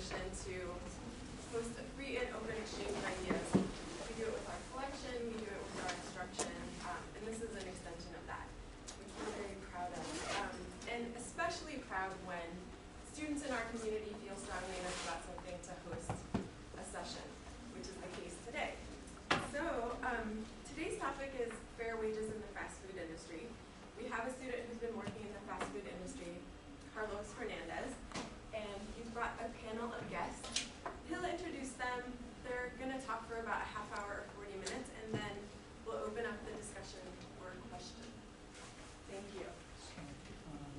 mission to host a free and open exchange of ideas. We do it with our collection, we do it with our instruction, and this is an extension of that, which we're very proud of. And especially proud when students in our community feel strongly enough about something to host a session, which is the case today. So, today's topic is fair wages in the fast food industry. We have a student who's been working in the fast food industry, Carlos Hernandez, and he's brought a panel of guests. He'll introduce them. They're going to talk for about a half hour or 40 minutes, and then we'll open up the discussion for questions. Thank you.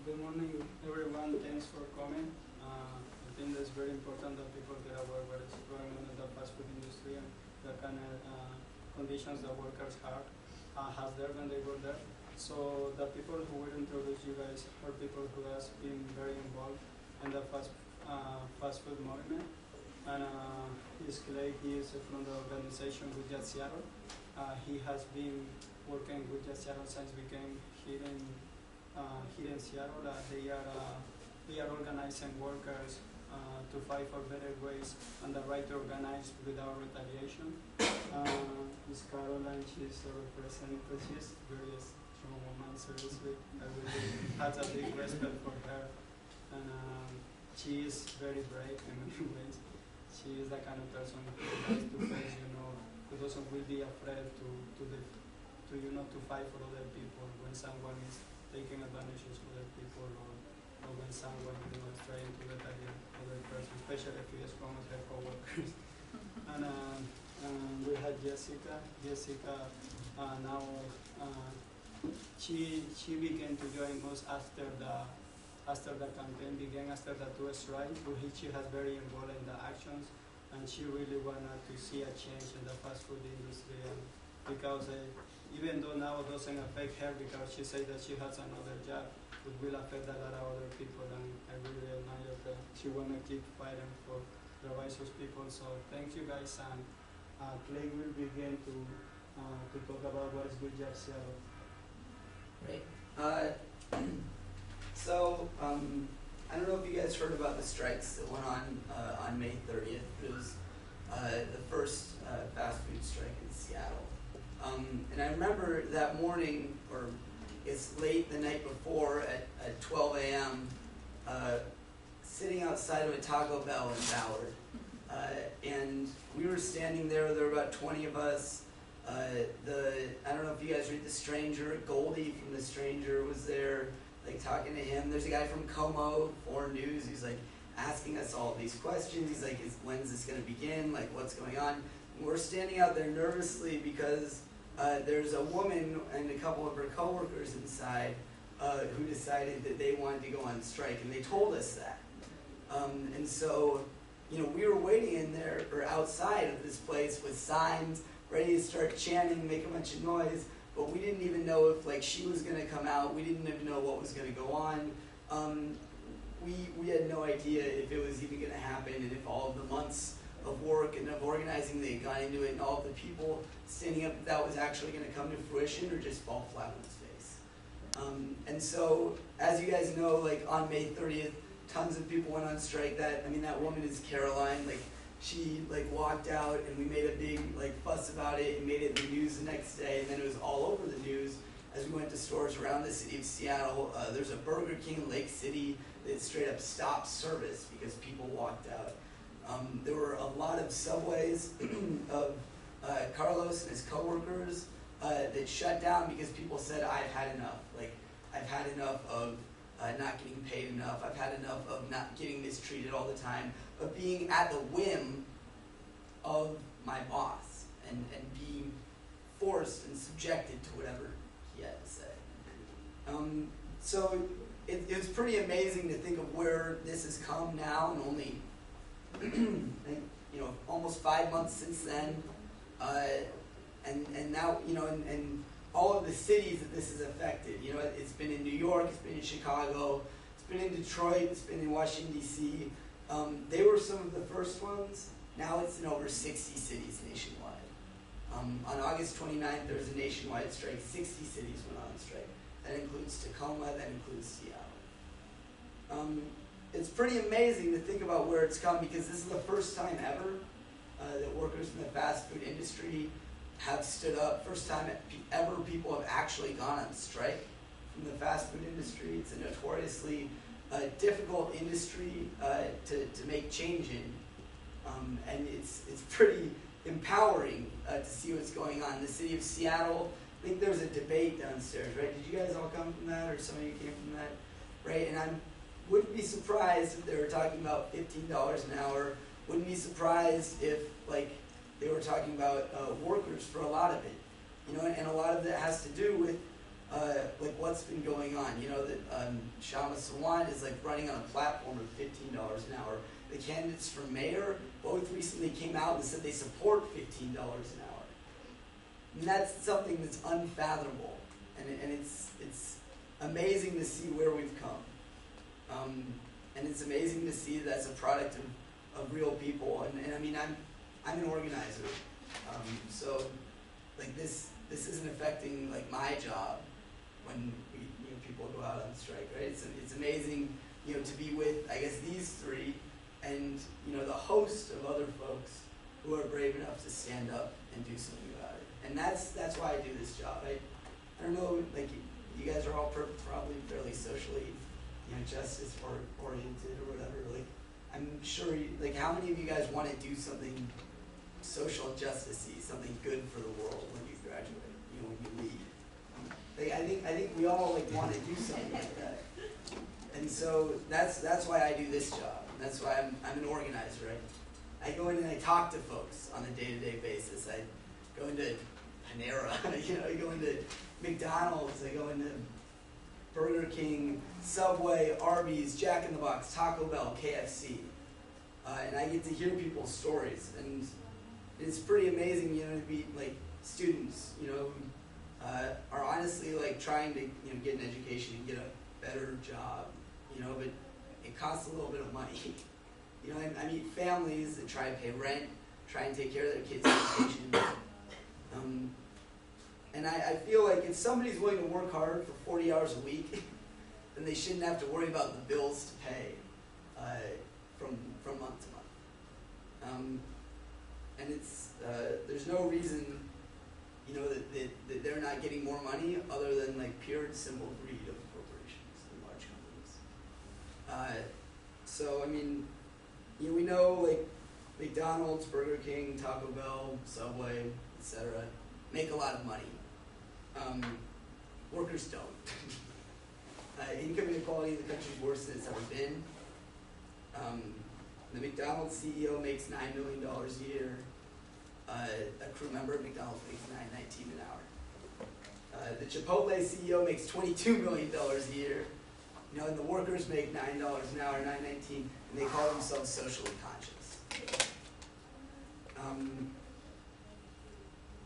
Good morning, everyone. Thanks for coming. I think that's very important that people get aware what is going on in the fast food industry and the kind of conditions that workers have there when they work there. So the people who will introduce you guys are people who has been very involved in the fast food movement. And he's Clay. He is from the organization Good Job Seattle. He has been working with Seattle since we came here in Seattle. They are organizing workers to fight for better ways and the right to organize without retaliation. Miss Caroline, she's a representative. She's very strong woman, seriously. I really have a big respect for her. And she is very brave in many ways. She is the kind of person who has to face, who doesn't will be afraid to fight for other people when someone is taking advantage of other people, or when someone is trying to retaliate other person, especially if he is from their coworkers. And we had Jessica. Jessica now she began to join us after the campaign began, after the 2 strikes. She has very involved in the actions, and she really wanted to see a change in the fast food industry. And because even though now it doesn't affect her, because she said that she has another job, it will affect a lot of other people, and I really admire that she want to keep fighting for the rights of people. So thank you guys, and Clay will begin to talk about what is Good Job Seattle. Great. So, I don't know if you guys heard about the strikes that went on May 30th. It was the first fast food strike in Seattle. And I remember that morning, or it's late the night before at 12 a.m., sitting outside of a Taco Bell in Ballard. And we were standing there were about 20 of us. I don't know if you guys read The Stranger. Goldie from The Stranger was there, like talking to him. There's a guy from Como, Foreign News, who's like asking us all these questions. He's like, when's this going to begin? Like, what's going on? And we're standing out there nervously because there's a woman and a couple of her coworkers inside who decided that they wanted to go on strike, and they told us that. And so, we were waiting in there, or outside of this place with signs, ready to start chanting, make a bunch of noise, but we didn't even know if she was going to come out. We didn't even know what was going to go on. We had no idea if it was even going to happen, and if all of the months of work and of organizing that had gone into it, and all of the people standing up, that was actually going to come to fruition or just fall flat on its face. And so, as you guys know, on May 30th, tons of people went on strike. That woman is Caroline. She walked out, and we made a big fuss about it and made it in the news the next day, and then it was all over the news as we went to stores around the city of Seattle. There's a Burger King in Lake City that straight up stopped service because people walked out. There were a lot of subways of Carlos and his coworkers that shut down because people said, I've had enough. I've had enough of not getting paid enough. I've had enough of not getting mistreated all the time, of being at the whim of my boss and being forced and subjected to whatever he had to say. So it was pretty amazing to think of where this has come now, and only almost 5 months since then, and now and all of the cities that this has affected. It's been in New York, it's been in Chicago, it's been in Detroit, it's been in Washington, D.C. They were some of the first ones. Now it's in over 60 cities nationwide. On August 29th, there was a nationwide strike. 60 cities went on strike. That includes Tacoma, that includes Seattle. it's pretty amazing to think about where it's come, because this is the first time ever that workers in the fast food industry have stood up. First time ever people have actually gone on strike from the fast food industry. It's a notoriously difficult industry to make change in, and it's pretty empowering to see what's going on. The city of Seattle, I think there was a debate downstairs, right? Did you guys all come from that, or some of you came from that, right? And I wouldn't be surprised if they were talking about $15 an hour. Wouldn't be surprised if they were talking about workers for a lot of it, and a lot of that has to do with what's been going on. That Shama Sawant is running on a platform of $15 an hour. The candidates for mayor both recently came out and said they support $15 an hour. And that's something that's unfathomable, and it's amazing to see where we've come. And it's amazing to see that's a product of real people. And I mean, I'm an organizer, so this isn't affecting my job when people go out on strike, right? It's amazing to be with, I guess, these three and the host of other folks who are brave enough to stand up and do something about it. And that's why I do this job. I don't know, you guys are all probably fairly socially justice oriented or whatever. I'm sure how many of you guys want to do something social justice-y, something good for the world when you graduate, when you leave? I think we all want to do something like that. And so that's why I do this job. And that's why I'm an organizer. I go in and I talk to folks on a day-to-day basis. I go into Panera, I go into McDonald's, I go into Burger King, Subway, Arby's, Jack in the Box, Taco Bell, KFC. And I get to hear people's stories. And it's pretty amazing, to be students, are honestly trying to get an education and get a better job, but it costs a little bit of money. I meet families that try to pay rent, try and take care of their kids' education. And I feel if somebody's willing to work hard for 40 hours a week, then they shouldn't have to worry about the bills to pay from month to month. And it's there's no reason that they're not getting more money other than pure and simple greed of corporations and large companies. So I mean, we know McDonald's, Burger King, Taco Bell, Subway, etc. make a lot of money. Workers don't. Income inequality in the country is worse than it's ever been. The McDonald's CEO makes $9 million a year. A crew member at McDonald's makes $9.19 an hour. The Chipotle CEO makes $22 million a year. And the workers make $9 an hour, $9.19, and they call themselves socially conscious.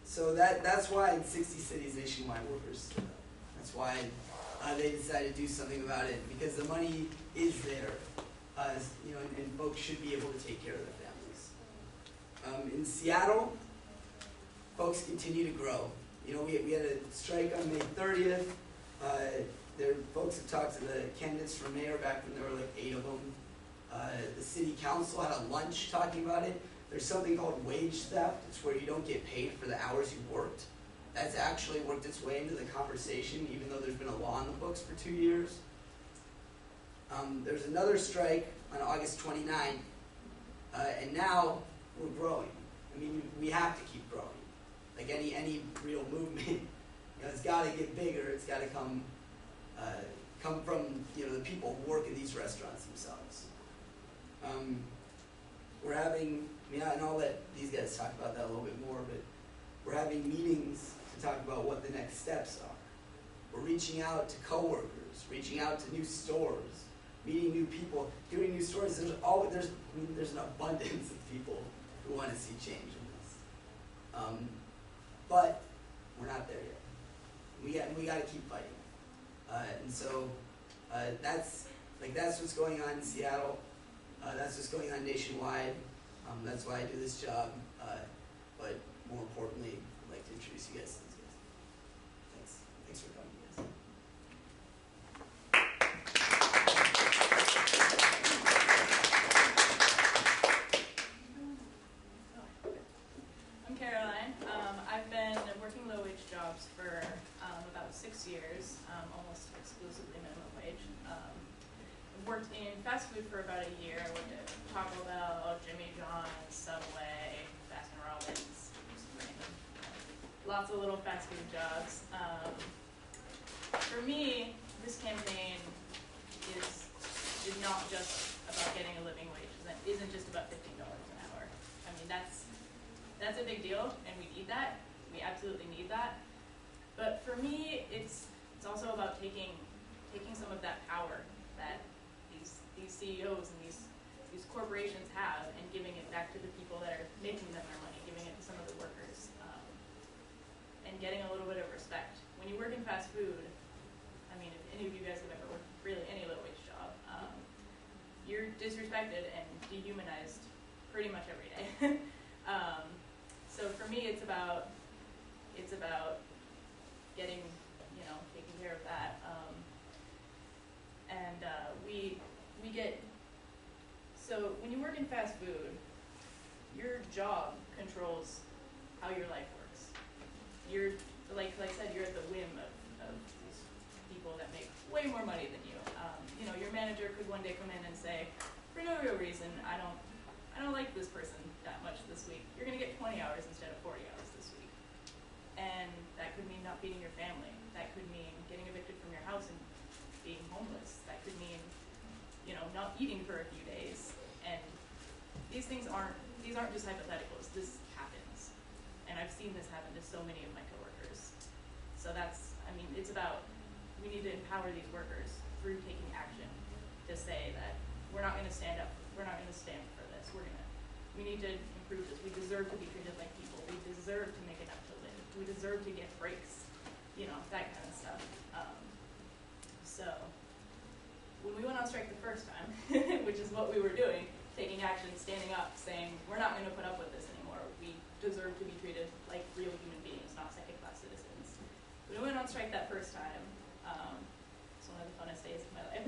So that's why in 60 cities nationwide, workers stood up. That's why they decided to do something about it, because the money is there, and folks should be able to take care of their families. In Seattle, folks continue to grow. We had a strike on May 30th. Folks have talked to the candidates for mayor back when there were 8 of them. The city council had a lunch talking about it. There's something called wage theft. It's where you don't get paid for the hours you worked. That's actually worked its way into the conversation, even though there's been a law in the books for 2 years. There's another strike on August 29th, and now we're growing. I mean, we have to keep growing. Any real movement, it's got to get bigger. It's got to come from the people who work in these restaurants themselves. We're having, and I'll let these guys talk about that a little bit more, but we're having meetings to talk about what the next steps are. We're reaching out to coworkers, reaching out to new stores, meeting new people, doing new stories. There's an abundance of people who want to see change in this. But we're not there yet. We got to keep fighting. And so that's what's going on in Seattle. That's what's going on nationwide. That's why I do this job. But more importantly, I'd like to introduce you guys to these guys. Thanks for coming, guys. 6 years, almost exclusively minimum wage. I've worked in fast food for about a year. I worked at Taco Bell, Jimmy John's, Subway, Baskin Robbins, just random, lots of little fast food jobs. For me, this campaign is not just about getting a living wage. That isn't just about $15 an hour. I mean, that's a big deal, and we need that. We absolutely need that. But for me, it's also about taking some of that power that these CEOs and these corporations have, and giving it back to the people that are making them their money, giving it to some of the workers, and getting a little bit of respect. When you work in fast food, I mean, if any of you guys have ever worked really any low wage job, you're disrespected and dehumanized pretty much every day. So for me, it's about getting, taking care of that. We get, so when you work in fast food, your job controls how your life works. You're, like I said, you're at the whim of these people that make way more money than you. Your manager could one day come in and say, for no real reason, I don't like this person that much this week. You're gonna get 20 hours instead of 40 hours this week. And that could mean not feeding your family. That could mean getting evicted from your house and being homeless. That could mean, not eating for a few days. And these things aren't just hypotheticals. This happens. And I've seen this happen to so many of my coworkers. So it's about, we need to empower these workers through taking action to say that we're not gonna stand up, we're not gonna stand for this, we need to improve this. We deserve to be treated like people. We deserve to make enough to live. We deserve to get breaks, that kind of stuff. So when we went on strike the first time, which is what we were doing, taking action, standing up, saying, we're not gonna put up with this anymore. We deserve to be treated like real human beings, not second-class citizens. When we went on strike that first time, it's one of the funnest days of my life.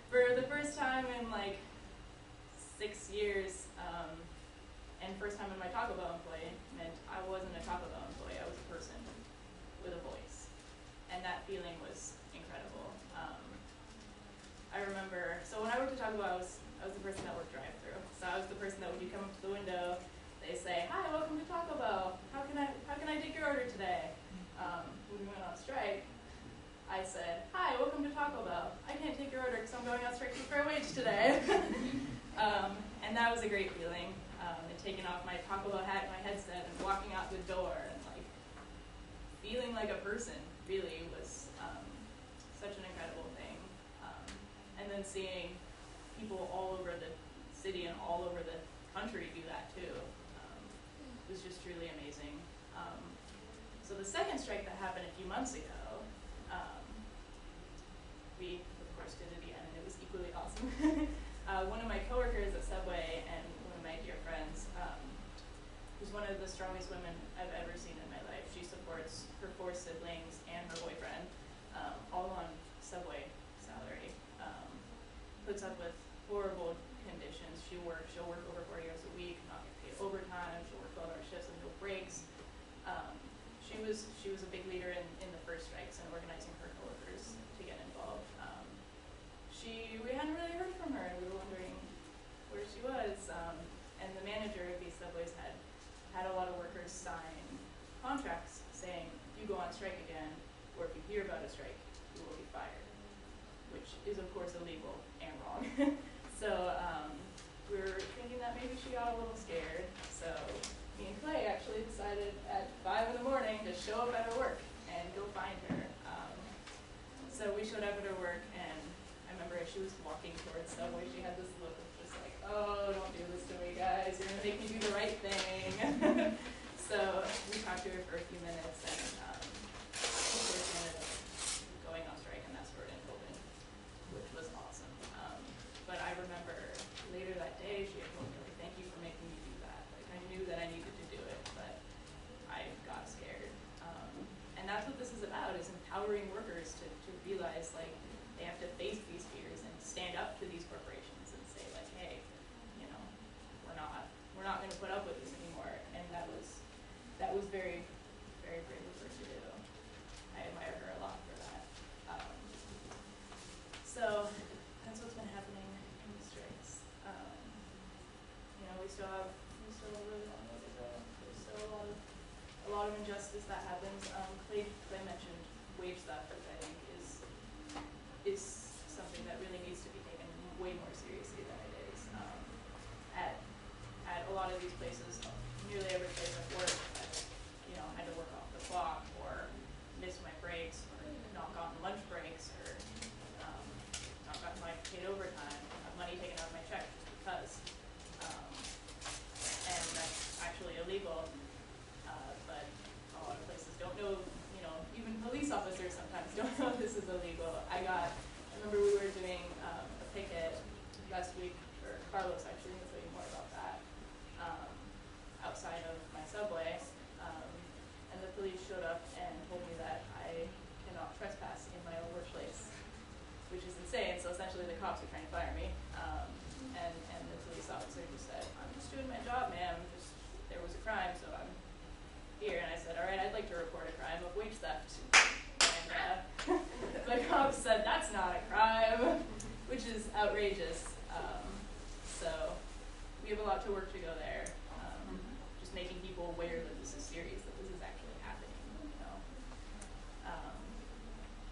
For the first time in 6 years, and first time in my Taco Bell employee meant I wasn't a Taco Bell employee, I was a person with a voice. And that feeling was incredible. I remember, so when I worked at Taco Bell, I was the person that worked drive-thru. So I was the person that when you come up to the window, they say, hi, welcome to Taco Bell. How can I take your order today? When we went on strike, I said, hi, welcome to Taco Bell. I can't take your order because I'm going on strike for fair wage today. And that was a great feeling. And taking off my Taco Bell hat and my headset and walking out the door and feeling like a person really was such an incredible thing. And then seeing people all over the city and all over the country do that too was just truly amazing. So the second strike that happened a few months ago, we of course did it again, and it was equally awesome. One of my coworkers at Subway and one of my dear friends, who's one of the strongest women I've ever seen in my life. She supports her 4 siblings and her boyfriend, all on Subway salary. Puts up with horrible conditions. She'll work over 40 hours a week, not get paid overtime. She'll work 12-hour shifts and no breaks. She was a big leader in the first strikes and organizing her coworkers to get involved. We hadn't really heard from her, and we were wondering where she was. And the manager of these Subways had a lot of workers sign contracts saying, if you go on strike again, or if you hear about a strike, you will be fired, which is of course illegal and wrong. So we were thinking that maybe she got a little scared. So me and Clay actually decided at 5 in the morning to show up at her work and go find her. So we showed up at her work, and I remember as she was walking towards Subway, she had this look of just like, oh, don't do this to me, guys. You're gonna make me do the right thing. So we talked to her for a few minutes, and of course she ended up going on strike, and that's where it ended, which was awesome. But I remember later that day, she had told me, like, thank you for making me do that. Like, I knew that I needed to do it, but I got scared. And that's what this is about, is empowering workers to realize, like, they have to face these fears and stand up to these corporations and say, like, hey, we're not going to put up with this anymore. And that was very, very brave of her to do. I admire her a lot. places that happens. Clay mentioned wage theft, which I think is something that really needs to be taken way more seriously than it is. At a lot of these places, nearly every place I've worked, I've, had to work off the clock or miss my breaks or not gotten lunch breaks or not gotten my paid overtime, have money taken out of my check just because. And that's actually illegal. But a lot of places don't know, even police officers sometimes don't know this is illegal. I remember we were doing a picket last week, or Carlos actually can tell you more about that, outside of my subway, and the police showed up and told me that I cannot trespass in my own workplace, which is insane. So essentially the cops are trying to fire me, and the police officer just said, "I'm just doing my job, ma'am, there was a crime, so I'm here." And I said, "All right, I'd like to report a crime of wage theft." And the cops said, "That's not a crime," which is outrageous. So we have a lot to work to go there. Just making people aware that this is serious, that this is actually happening.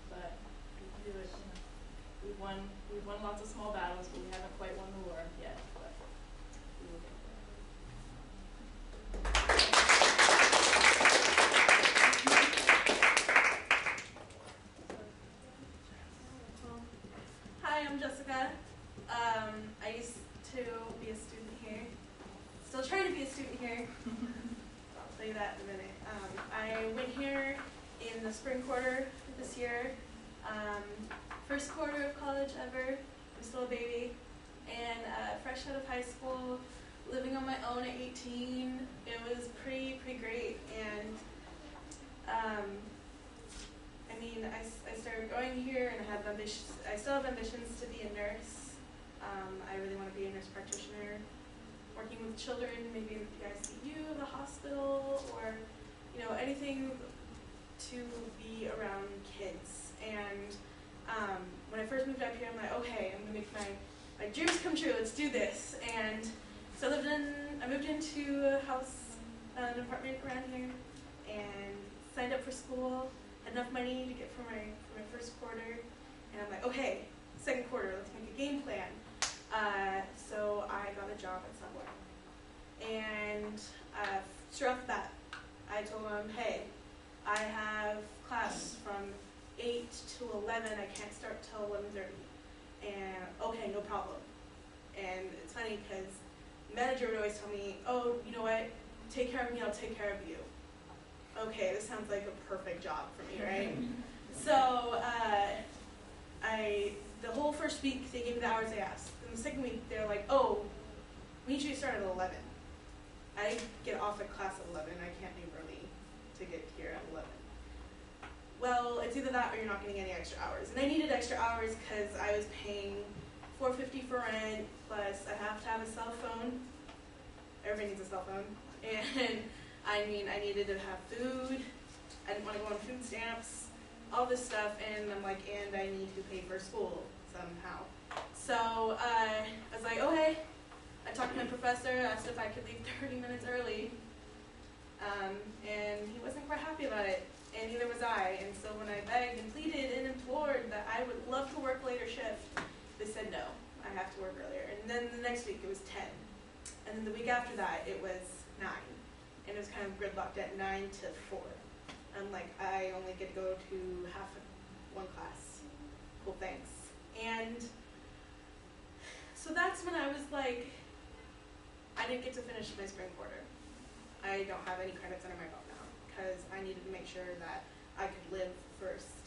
But we can do it. We've won lots of small battles, but we haven't quite won the war yet. But we will get there. Hi, I'm Jessica. I used to be a student here. Still trying to be a student here. I'll tell you that in a minute. I went here in the spring quarter this year. First quarter of college ever. I'm still a baby. And fresh out of high school, living on my own at 18. It was pretty great. And I started going here and I have ambitions. I still have ambitions to be a nurse. I really want to be a nurse practitioner, working with children, maybe in the ICU, the hospital, or anything to be around kids. And when I first moved up here, I'm like, okay, I'm gonna make my dreams come true. Let's do this. And so I moved into a house, an apartment around here, and signed up for school. Had enough money to get for my first quarter, and I'm like, okay, second quarter, let's make a game plan. So I got a job at Subway, and straight off the bat, I told them, hey, I have class from 8 to 11. I can't start till 11:30. And okay, no problem. And it's funny because the manager would always tell me, oh, you know what? Take care of me. I'll take care of you. Okay, this sounds like a perfect job for me, right? So the whole first week, they gave me the hours I asked. And the second week, they're like, oh, we need you to start at 11. I get off at class at 11. I can't leave early to get here at 11. Well, it's either that or you're not getting any extra hours. And I needed extra hours because I was paying $4.50 for rent, plus I have to have a cell phone. Everybody needs a cell phone. And I needed to have food. I didn't want to go on food stamps, all this stuff. And I'm like, and I need to pay for school somehow. So I was like, okay. I talked to my professor, asked if I could leave 30 minutes early. And he wasn't quite happy about it. And neither was I. And so when I begged and pleaded and implored that I would love to work later shift, they said no, I have to work earlier. And then the next week it was 10. And then the week after that it was 9. And it was kind of gridlocked at 9 to 4. I'm like, I only get to go to half of one class. Cool, thanks. And so that's when I was like, I didn't get to finish my spring quarter. I don't have any credits under my belt now because I needed to make sure that I could live first.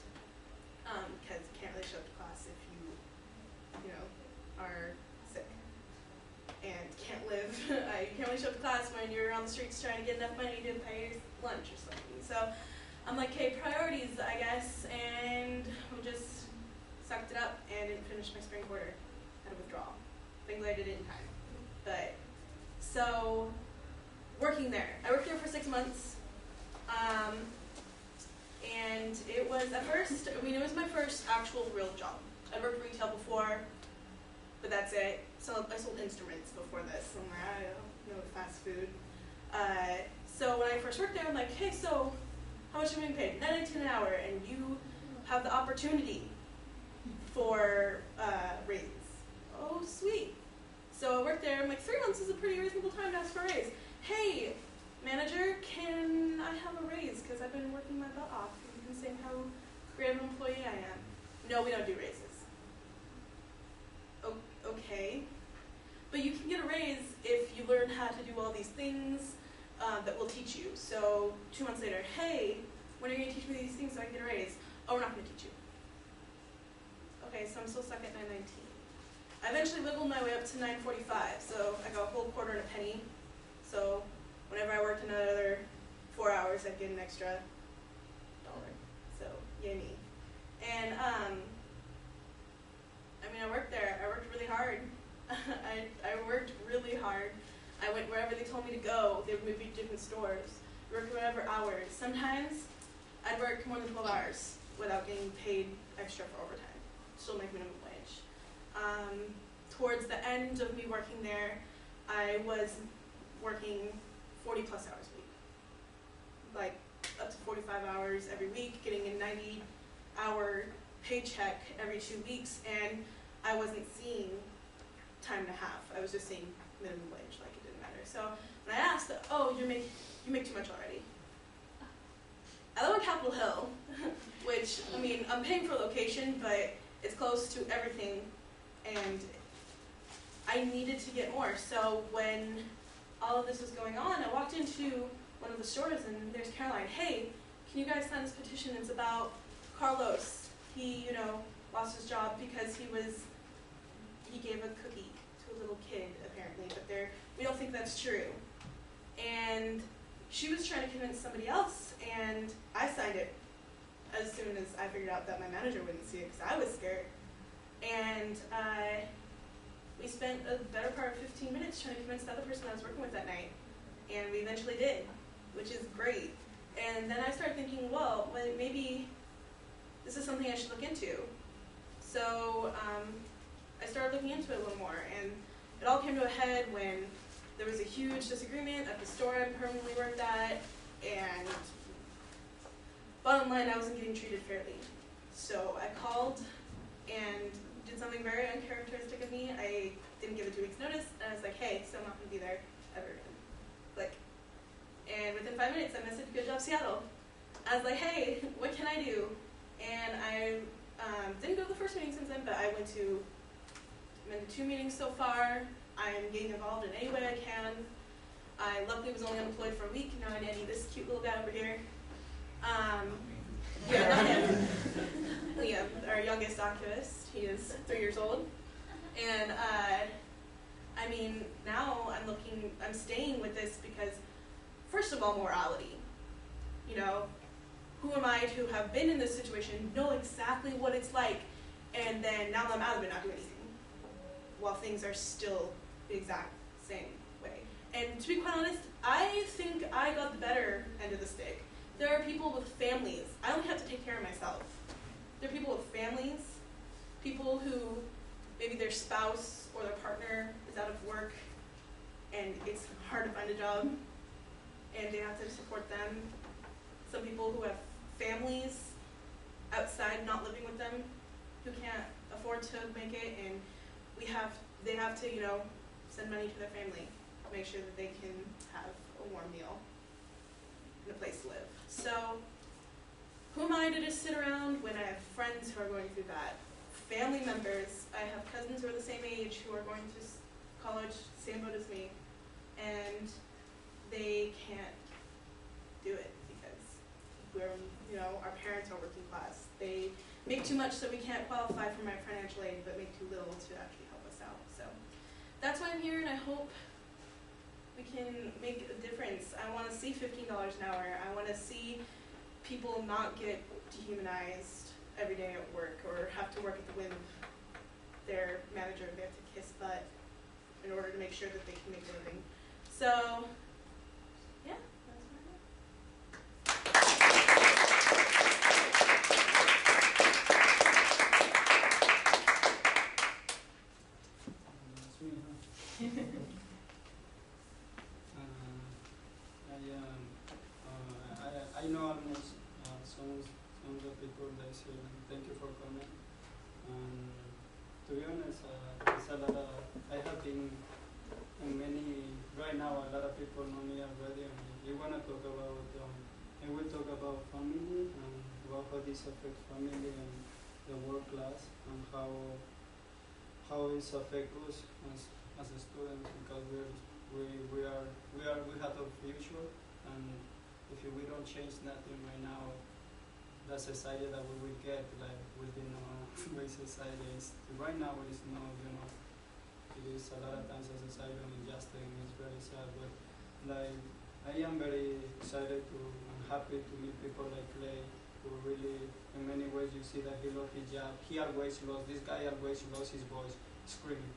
Because you can't really show up to class if you are sick and can't live. You can't really show up to class when you're on the streets trying to get enough money to pay your lunch or something. So I'm like, okay, priorities, I guess, and we just sucked it up and didn't finish my spring quarter. Had a withdrawal. Been glad I did it in time. But so working there, I worked there for 6 months. And it was at first, it was my first actual real job. I'd worked retail before, but that's it. So I sold instruments before this. I'm like, I don't know fast food. So when I first worked there, I'm like, hey, so much am I being paid? $9.19 an hour, and you have the opportunity for raises. Oh, sweet. So I worked there. I'm like, 3 months is a pretty reasonable time to ask for a raise. Hey, manager, can I have a raise? Because I've been working my butt off. You've been saying how great of an employee I am. No, we don't do raises. Okay. But you can get a raise if you learn how to do all these things that we'll teach you. So 2 months later, hey, when are you going to teach me these things so I can get a raise? Oh, we're not going to teach you. Okay, so I'm still stuck at $9.19. I eventually wiggled my way up to $9.45, so I got a whole quarter and a penny. So whenever I worked another 4 hours, I'd get an extra $1. So yay me. And I worked there. I worked really hard. I worked really hard. I went wherever they told me to go. They would move me to different stores. Worked whatever hours. Sometimes I'd work more than 12 hours without getting paid extra for overtime. Still make minimum wage. Towards the end of me working there, I was working 40 plus hours a week. Like up to 45 hours every week, getting a 90-hour paycheck every 2 weeks, and I wasn't seeing time and a half. I was just seeing minimum wage, like it didn't matter. So when I asked, oh, you make too much already. I live on Capitol Hill, which, I mean, I'm paying for location, but it's close to everything, and I needed to get more. So when all of this was going on, I walked into one of the stores, and there's Caroline. Hey, can you guys sign this petition? It's about Carlos. He, lost his job because he gave a cookie to a little kid, apparently, but we don't think that's true. And she was trying to convince somebody else, and I signed it as soon as I figured out that my manager wouldn't see it because I was scared. And we spent a better part of 15 minutes trying to convince the other person I was working with that night, and we eventually did, which is great. And then I started thinking, well, maybe this is something I should look into. So I started looking into it a little more, and it all came to a head when there was a huge disagreement at the store I permanently worked at, and bottom line, I wasn't getting treated fairly. So I called and did something very uncharacteristic of me. I didn't give a 2 weeks notice, and I was like, hey, so I'm not going to be there ever again. And within 5 minutes, I messaged Good Job Seattle. I was like, hey, what can I do? And I didn't go to the first meeting since then, but I'm in the 2 meetings so far. I'm getting involved in any way I can. I luckily was only unemployed for a week. Now I nanny this cute little guy over here. Yeah, not him. Liam, our youngest activist. He is 3 years old. And now I'm staying with this because, first of all, morality. Who am I to have been in this situation, know exactly what it's like, and then now that I'm out of it, not do anything, while things are still the exact same way. And to be quite honest, I think I got the better end of the stick. There are people with families. I only have to take care of myself. There are people with families, people who maybe their spouse or their partner is out of work, and it's hard to find a job, and they have to support them. Some people who have families outside not living with them who can't afford to make it, and they have to, send money to their family to make sure that they can have a warm meal and a place to live. So who am I to just sit around when I have friends who are going through that? Family members. I have cousins who are the same age who are going to college, same boat as me, and they can't do it because our parents are working class. They make too much so we can't qualify for my financial aid, but make too little to actually help us out. So that's why I'm here, and I hope we can make a difference. I want to see $15 an hour. I want to see people not get dehumanized every day at work or have to work at the whim of their manager. They have to kiss butt in order to make sure that they can make a living. So, yeah, that's what I know. That's me, huh? I know almost some of the people they say thank you for coming. And to be honest, there's a lot of, I have been in many, right now a lot of people know me already, and we want to talk about, and we'll talk about family and about how this affects family and the work class and how it affects us as a students, because we have a future, and if we don't change nothing right now, the society that we will get, like within our way society is right now is no, it is a lot of times a society unjust and it's very sad, but like I am very excited and happy to meet people like Clay, who really, in many ways, you see that he lost his job. This guy always lost his voice screaming.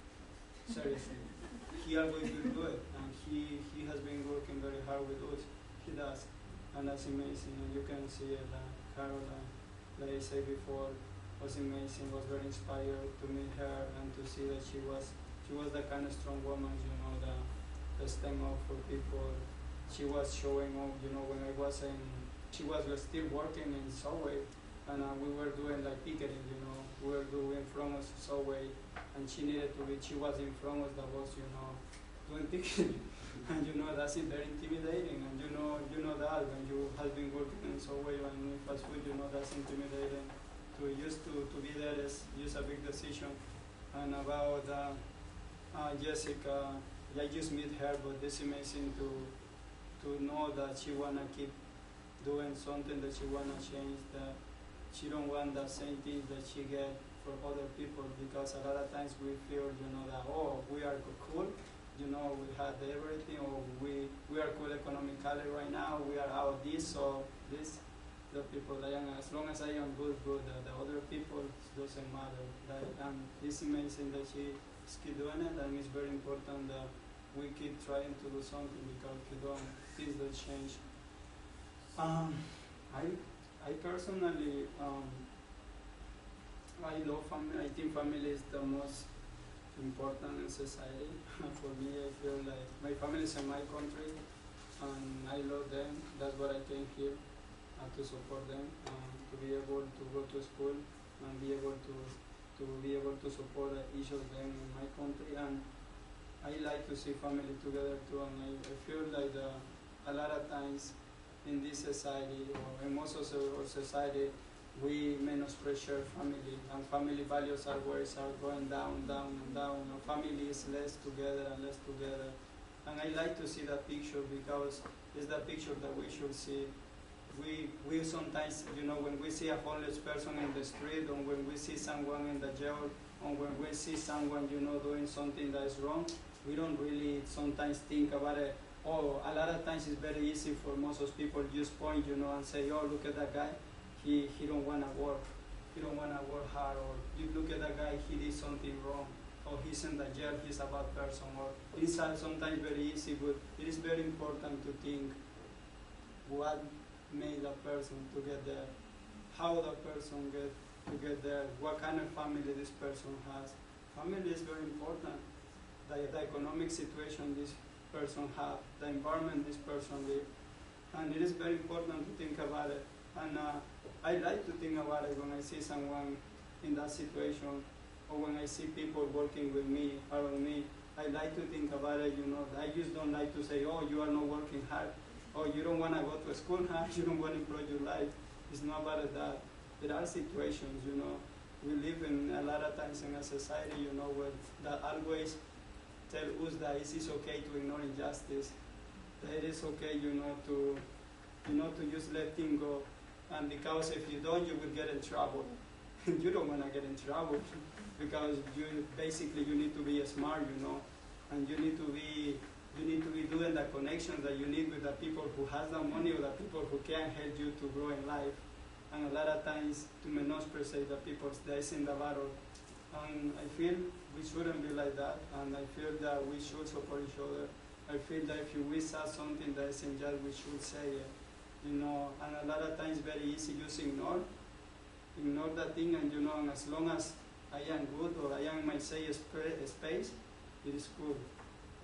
Seriously. He always will do it, and he has been working very hard with us. He does, and that's amazing, and you can see it. Carol, like I said before, was amazing, was very inspired to meet her and to see that she was the kind of strong woman, that stand up for people. She was showing up, when I was she was still working in Subway, and we were doing like picketing, we were doing from us Subway, and she was in front of us that was, doing picketing, and that's very intimidating, and you know that when you have been working in Subway and in fast food, that's intimidating. To be there is a big decision. And about Jessica, I just met her, but it's amazing to know that she wanna keep doing something, that she wanna change, that she don't want the same things that she get for other people, because a lot of times we feel, that we are cool, we had everything, or we are cool economically right now, we are out this or this. The people, as long as I am good, the other people doesn't matter. It's amazing that she keep doing it, and it's very important that we keep trying to do something, because if you don't, things don't change. I personally, I love family. I think family is the most important in society. For me, I feel like my family is in my country, and I love them. That's what I came here to support them, to be able to go to school and be able to support each of them in my country. And I like to see family together too, and I feel like a lot of times in this society, or in most of our society, we menospreciate family, and family values are going down, and family is less together and less together. And I like to see that picture, because it's the picture that we should see. We sometimes, when we see a homeless person in the street, or when we see someone in the jail, or when we see someone, doing something that is wrong, we don't really sometimes think about it. A lot of times it's very easy for most of people just point, and say, look at that guy, he don't want to work. He don't want to work hard. Or you look at that guy, he did something wrong. Or he's in the jail, he's a bad person. Or it's sometimes very easy, but it is very important to think what made a person to get there, how the person get to get there, what kind of family this person has. Family is very important. The economic situation this person have, the environment this person live, and it is very important to think about it. And I like to think about it when I see someone in that situation, or when I see people working with me, around me. I like to think about it, I just don't like to say, you are not working hard, or you don't want to go to school hard, you don't want to improve your life. It's not about that. There are situations, we live in a lot of times in a society, where that always tell us that it is okay to ignore injustice, that it is okay, to just let things go, and because if you don't, you will get in trouble. You don't want to get in trouble, because you need to be smart, and you need to be doing the connections that you need with the people who has the money, or the people who can help you to grow in life. And a lot of times to menospreciate the people that is in the battle. And I feel we shouldn't be like that, and I feel that we should support each other. I feel that if we saw something that is unjust, we should say it. And a lot of times very easy just ignore that thing, and and as long as I am good, or I am in my safe space, it is good.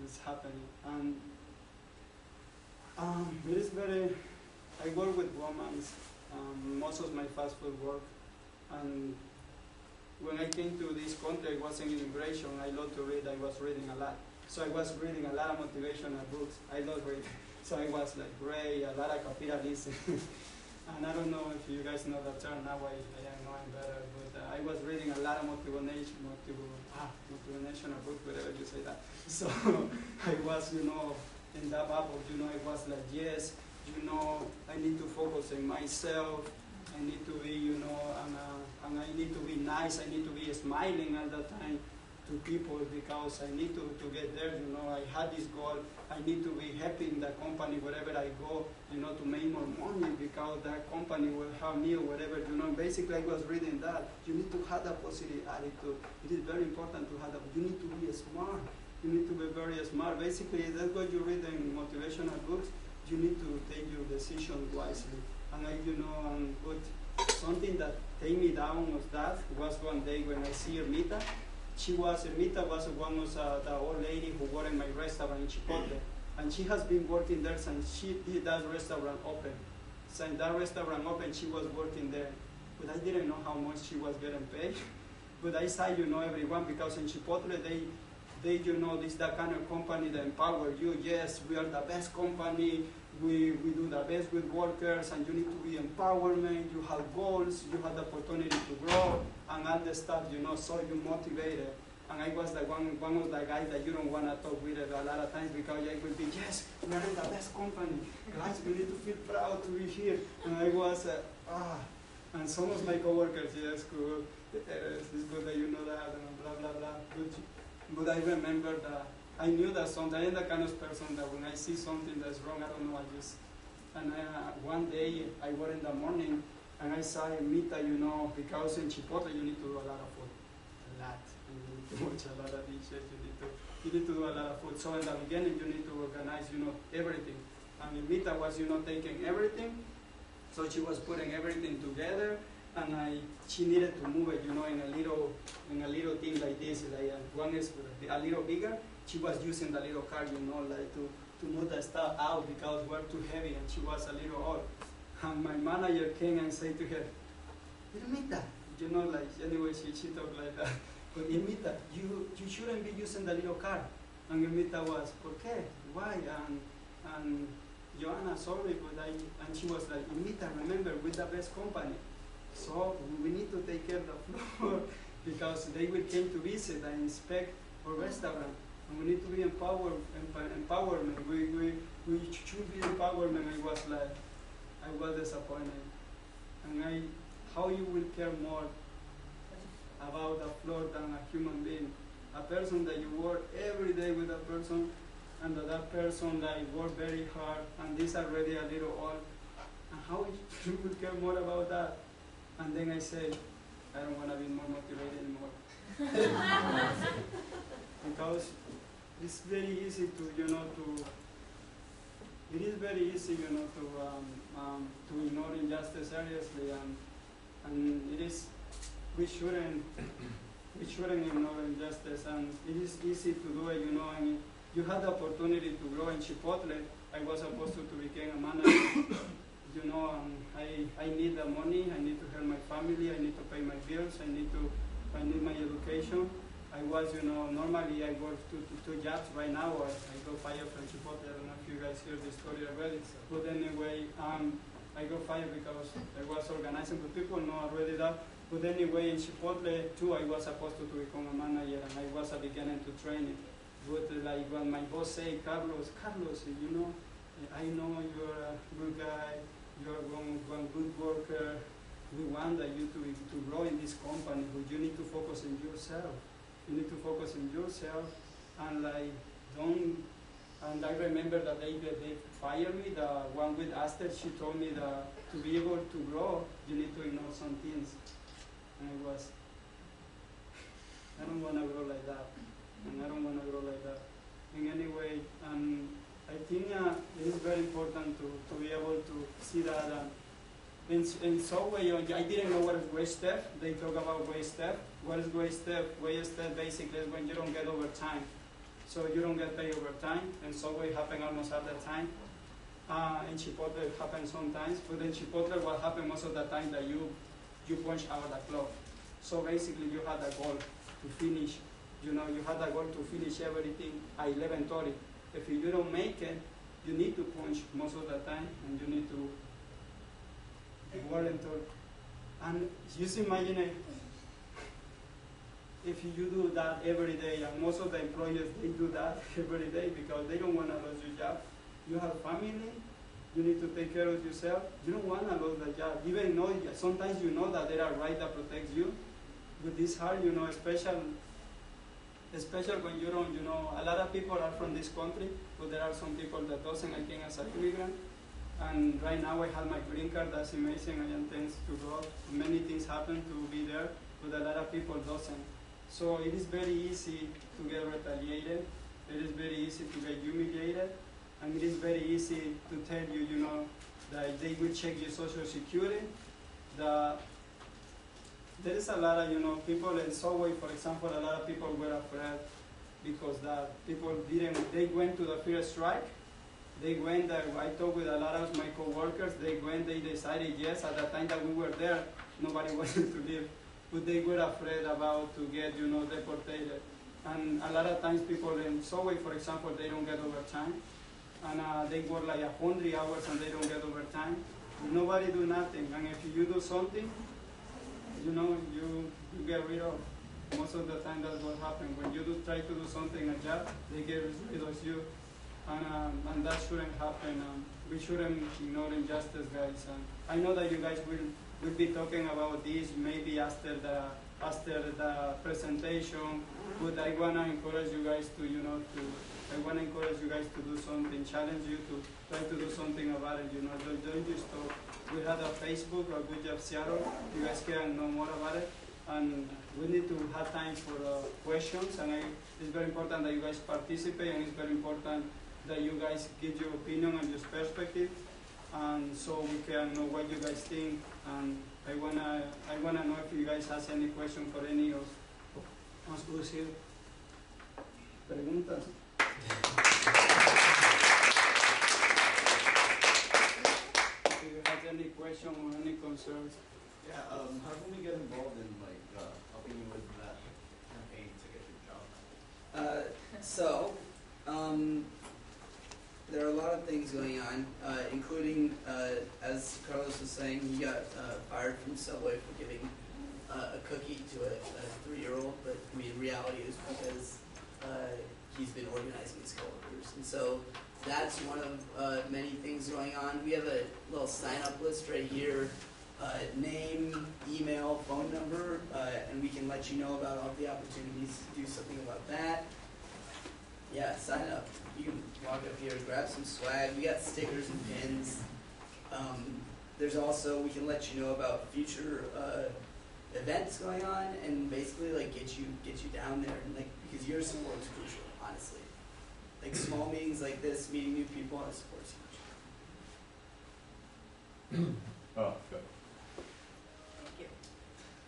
It's happening. And it is very, I work with women most most of my fast food work. And when I came to this country, I was in immigration. I love to read. I was reading a lot. So I was reading a lot of motivational books. I love reading. So I was like, great, a lot of capitalism. And I don't know if you guys know that term. Now I am knowing better. But I was reading a lot of motivational books, whatever you say that. So I was, in that bubble, I was like, yes, I need to focus on myself. I need to be, and I need to be nice. I need to be smiling all the time to people because I need to get there. I had this goal. I need to be happy in the company wherever I go, to make more money because that company will have me or whatever. Basically, I was reading that. You need to have a positive attitude. It is very important to have that. You need to be smart. You need to be very smart. Basically, that's what you read in motivational books. You need to take your decision wisely. And but something that take me down was one day when I see Ermita. Ermita was one of the old lady who worked in my restaurant in Chipotle. And she has been working there since she did that restaurant open. Since that restaurant opened, she was working there. But I didn't know how much she was getting paid. But I saw, everyone, because in Chipotle, they this that kind of company that empower you. Yes, we are the best company. We do the best with workers, and you need to be empowerment. You have goals. You have the opportunity to grow, and all the stuff. So you motivated. And I was like one of the guys that you don't want to talk with a lot of times because I will be, yes, we are in the best company. Guys, we need to feel proud to be here. And I was, and some of my coworkers, yes, good. It's good that you know that, and blah blah blah. But I remember that I knew that sometimes I'm the kind of person that when I see something that's wrong, I don't know, and one day I was in the morning and I saw Ermita, because in Chipotle you need to do a lot of food, a lot. You need to watch a lot of dishes, you need to do a lot of food. So in the beginning you need to organize, everything. And Ermita was, taking everything, so she was putting everything together. And she needed to move it, in a little thing like this. Like one is a little bigger. She was using the little car, like to move the stuff out because we're too heavy, and she was a little old. And my manager came and said to her, "Ermita," anyway, she talked like that. But Ermita, you shouldn't be using the little car. And Ermita was, "¿Por qué? Why?" And Joanna, sorry, but and she was like, "Ermita, remember, we're the best company. So we need to take care of the floor because they will come to visit and inspect our restaurant. And we need to be empowerment. We should be empowerment." I was disappointed. And how you will care more about the floor than a human being? A person that you work every day with a person, and that person that work very hard, and this already a little old. And how you will care more about that? And then I said, I don't want to be more motivated anymore. Because it's very easy it is very easy, to ignore injustice seriously, and we shouldn't ignore injustice, and it is easy to do it, and you had the opportunity to grow in Chipotle. I was supposed to become a manager. I need the money, I need to help my family, I need to pay my bills, I need my education. I was, normally I work two jobs right now. I got fired from Chipotle. I don't know if you guys hear this story already. But anyway, I got fired because I was organizing, but people know already that. But anyway, in Chipotle too, I was supposed to become a manager, and I was beginning to train it. But like when my boss said, Carlos, I know you're a good guy. You're one good worker. We want you to grow in this company, but you need to focus on yourself. You need to focus on yourself, and and I remember that they fired me. The one with Aster, she told me that to be able to grow, you need to ignore some things. And I don't want to grow like that. In any way, I think it is very important to be able to see that in Subway, I didn't know what is wage theft. They talk about wage theft. What is wage theft? Wage theft basically is when you don't get overtime. So you don't get paid overtime, and Subway happen almost all the time. In Chipotle it happens sometimes, but in Chipotle what happens most of the time that you punch out the clock. So basically you had a goal to finish, you had a goal to finish everything at 11:30. If you don't make it, you need to punch most of the time, and you need to volunteer. And just imagine it, if you do that every day, and most of the employers, they do that every day because they don't want to lose your job. You have family, you need to take care of yourself. You don't want to lose the job, even though sometimes you know that there are rights that protect you. But it's hard, especially when you don't, a lot of people are from this country, but there are some people that doesn't. I came as an immigrant, and right now I have my green card. That's amazing. I intend to go. Many things happen to be there, but a lot of people doesn't. So it is very easy to get retaliated. It is very easy to get humiliated, and it is very easy to tell you, that they will check your social security. There is a lot of, people in Subway, for example, a lot of people were afraid because they went to the first strike. They went, I talked with a lot of my coworkers, they decided yes, at the time that we were there, nobody wanted to leave. But they were afraid about to get, deported. And a lot of times people in Subway, for example, they don't get overtime. And they work like 100 hours and they don't get overtime. Nobody do nothing. And if you do something, you get rid of. Most of the time that's what happens. When you try to do something, a job, they get rid of you. And that shouldn't happen. We shouldn't ignore injustice, guys. I know that you guys will be talking about this maybe after the presentation, but I wanna encourage you guys to do something, challenge you to try to do something about it. Don't just talk. We had a Facebook, a Good Job Seattle. You guys can know more about it, and we need to have time for questions. And it's very important that you guys participate, and it's very important that you guys give your opinion and your perspective, and so we can know what you guys think. And I wanna know if you guys have any question for any of us who's here. Preguntas. If you have any question or any concerns. Yeah, how can we get involved in helping you with that campaign to get your job? There are a lot of things going on, including, as Carlos was saying, he got fired from Subway for giving a cookie to a 3-year-old, but reality is because he's been organizing his coworkers. And so that's one of many things going on. We have a little sign-up list right here, name, email, phone number, and we can let you know about all the opportunities to do something about that. Yeah, sign up. You can walk up here, grab some swag. We got stickers and pins. There's also, we can let you know about future events going on, and basically get you down there, and because your support is crucial, honestly. Small meetings like this, meeting new people, and support is huge. Oh, good. Thank you.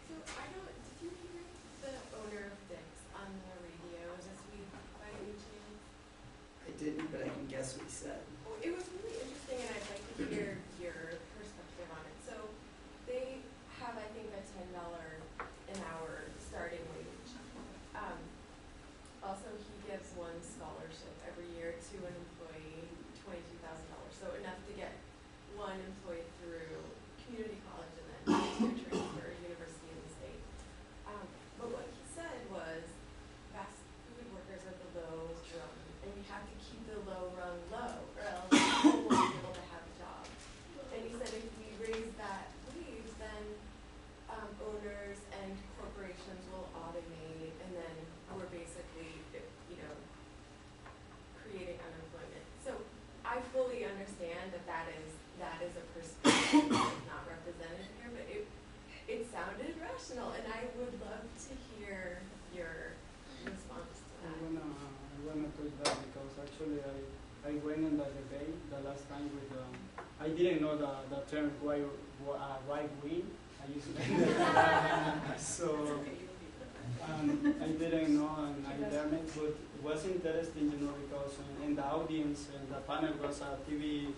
So did you hear the owner of Dick's on the radio this week by any chance? I didn't, but I can guess what he said. Well, it was really interesting, and I'd like to hear your perspective on it. So they have, I think, a $10 an hour starting wage. Also, he gives one scholarship every year to an employee, $22,000. So enough to get one employee through community college and then to transfer university in the state. But what he said was fast food workers are the low rung, and you have to keep the low rung low, or else you won't be able to have a job. And he said if we raise that wage, then owners and corporations will automate, and then we're basically, creating unemployment. So I fully understand that is a perspective that is not represented here, but it sounded rational, and I would love to hear your response to that. I wanna touch that because actually I went in the debate the last time with I didn't know the term right wing. I used to so I didn't know, and I learned it, but it was interesting, because in the audience and the panel was a TV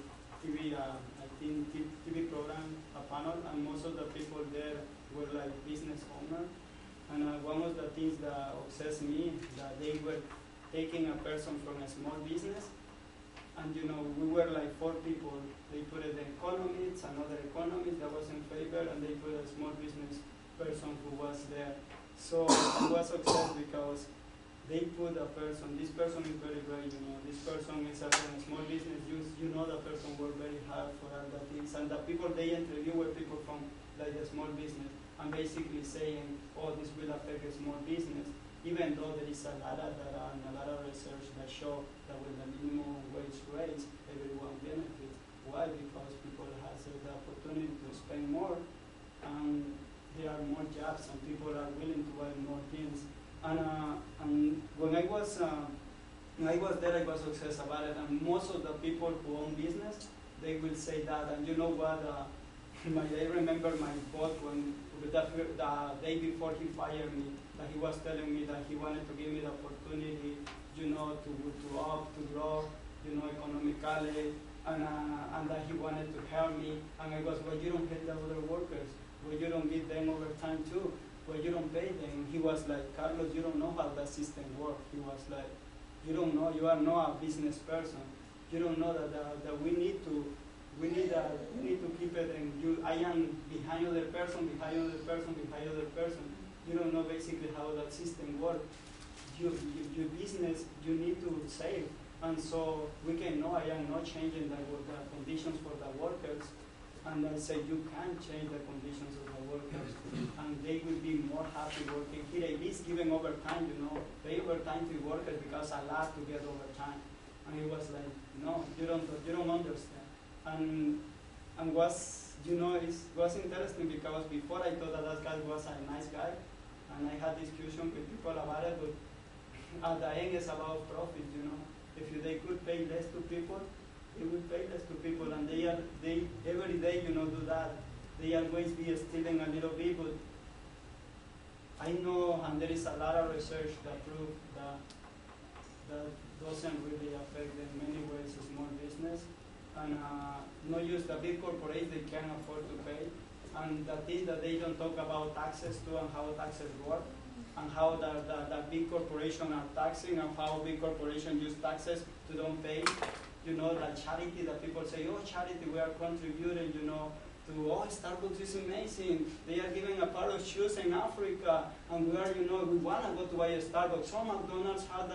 TV, I think TV program, a panel, and most of the people there were like business owners. And one of the things that obsessed me, that they were taking a person from a small business, and we were like 4 people. They put an economist, another economist that was in favor, and they put a small business person who was there. So I was obsessed because they put a person, this person is very great, this person is from a small business, the person worked very hard for all the things, and the people they interview were people from like a small business, and basically saying, oh, this will affect a small business, even though there is a lot of data and a lot of research that show that with the minimum wage raise, everyone benefits. Why? Because people have the opportunity to spend more, and there are more jobs, and people are willing to buy more things. And when I was there, I was obsessed about it. And most of the people who own business, they will say that. And you know what? I remember my boss when the day before he fired me, that he was telling me that he wanted to give me the opportunity, to grow, economically, and that he wanted to help me. And I was, well, you don't get the other workers. Well, you don't give them overtime too. Well, you don't pay them. He was like, Carlos, you don't know how the system works. He was like, you don't know. You are not a business person. You don't know that we need to keep it. And I am behind other person, behind other person, behind other person. You don't know basically how that system works. Your business, you need to save. And so we can know I am not changing the conditions for the workers. And I say you can change the conditions of the workers, and they will be more happy working here. At least giving overtime, pay overtime to workers because a lot to get overtime. And he was like, no, you don't understand. And was it was interesting because before I thought that guy was a nice guy, and I had discussion with people about it, but at the end it's about profit. If they could pay less to people, they will pay less to people, and they every day do that. They always be stealing a little bit, but I know, and there is a lot of research that prove that doesn't really affect in many ways a small business, and not just the big corporations, they can't afford to pay, and the thing that they don't talk about taxes too, and how taxes work, and how the big corporations are taxing, and how big corporations use taxes to don't pay. That charity that people say, oh, charity, we are contributing, Starbucks is amazing. They are giving a pair of shoes in Africa, and we want to go to buy a Starbucks. Some McDonald's have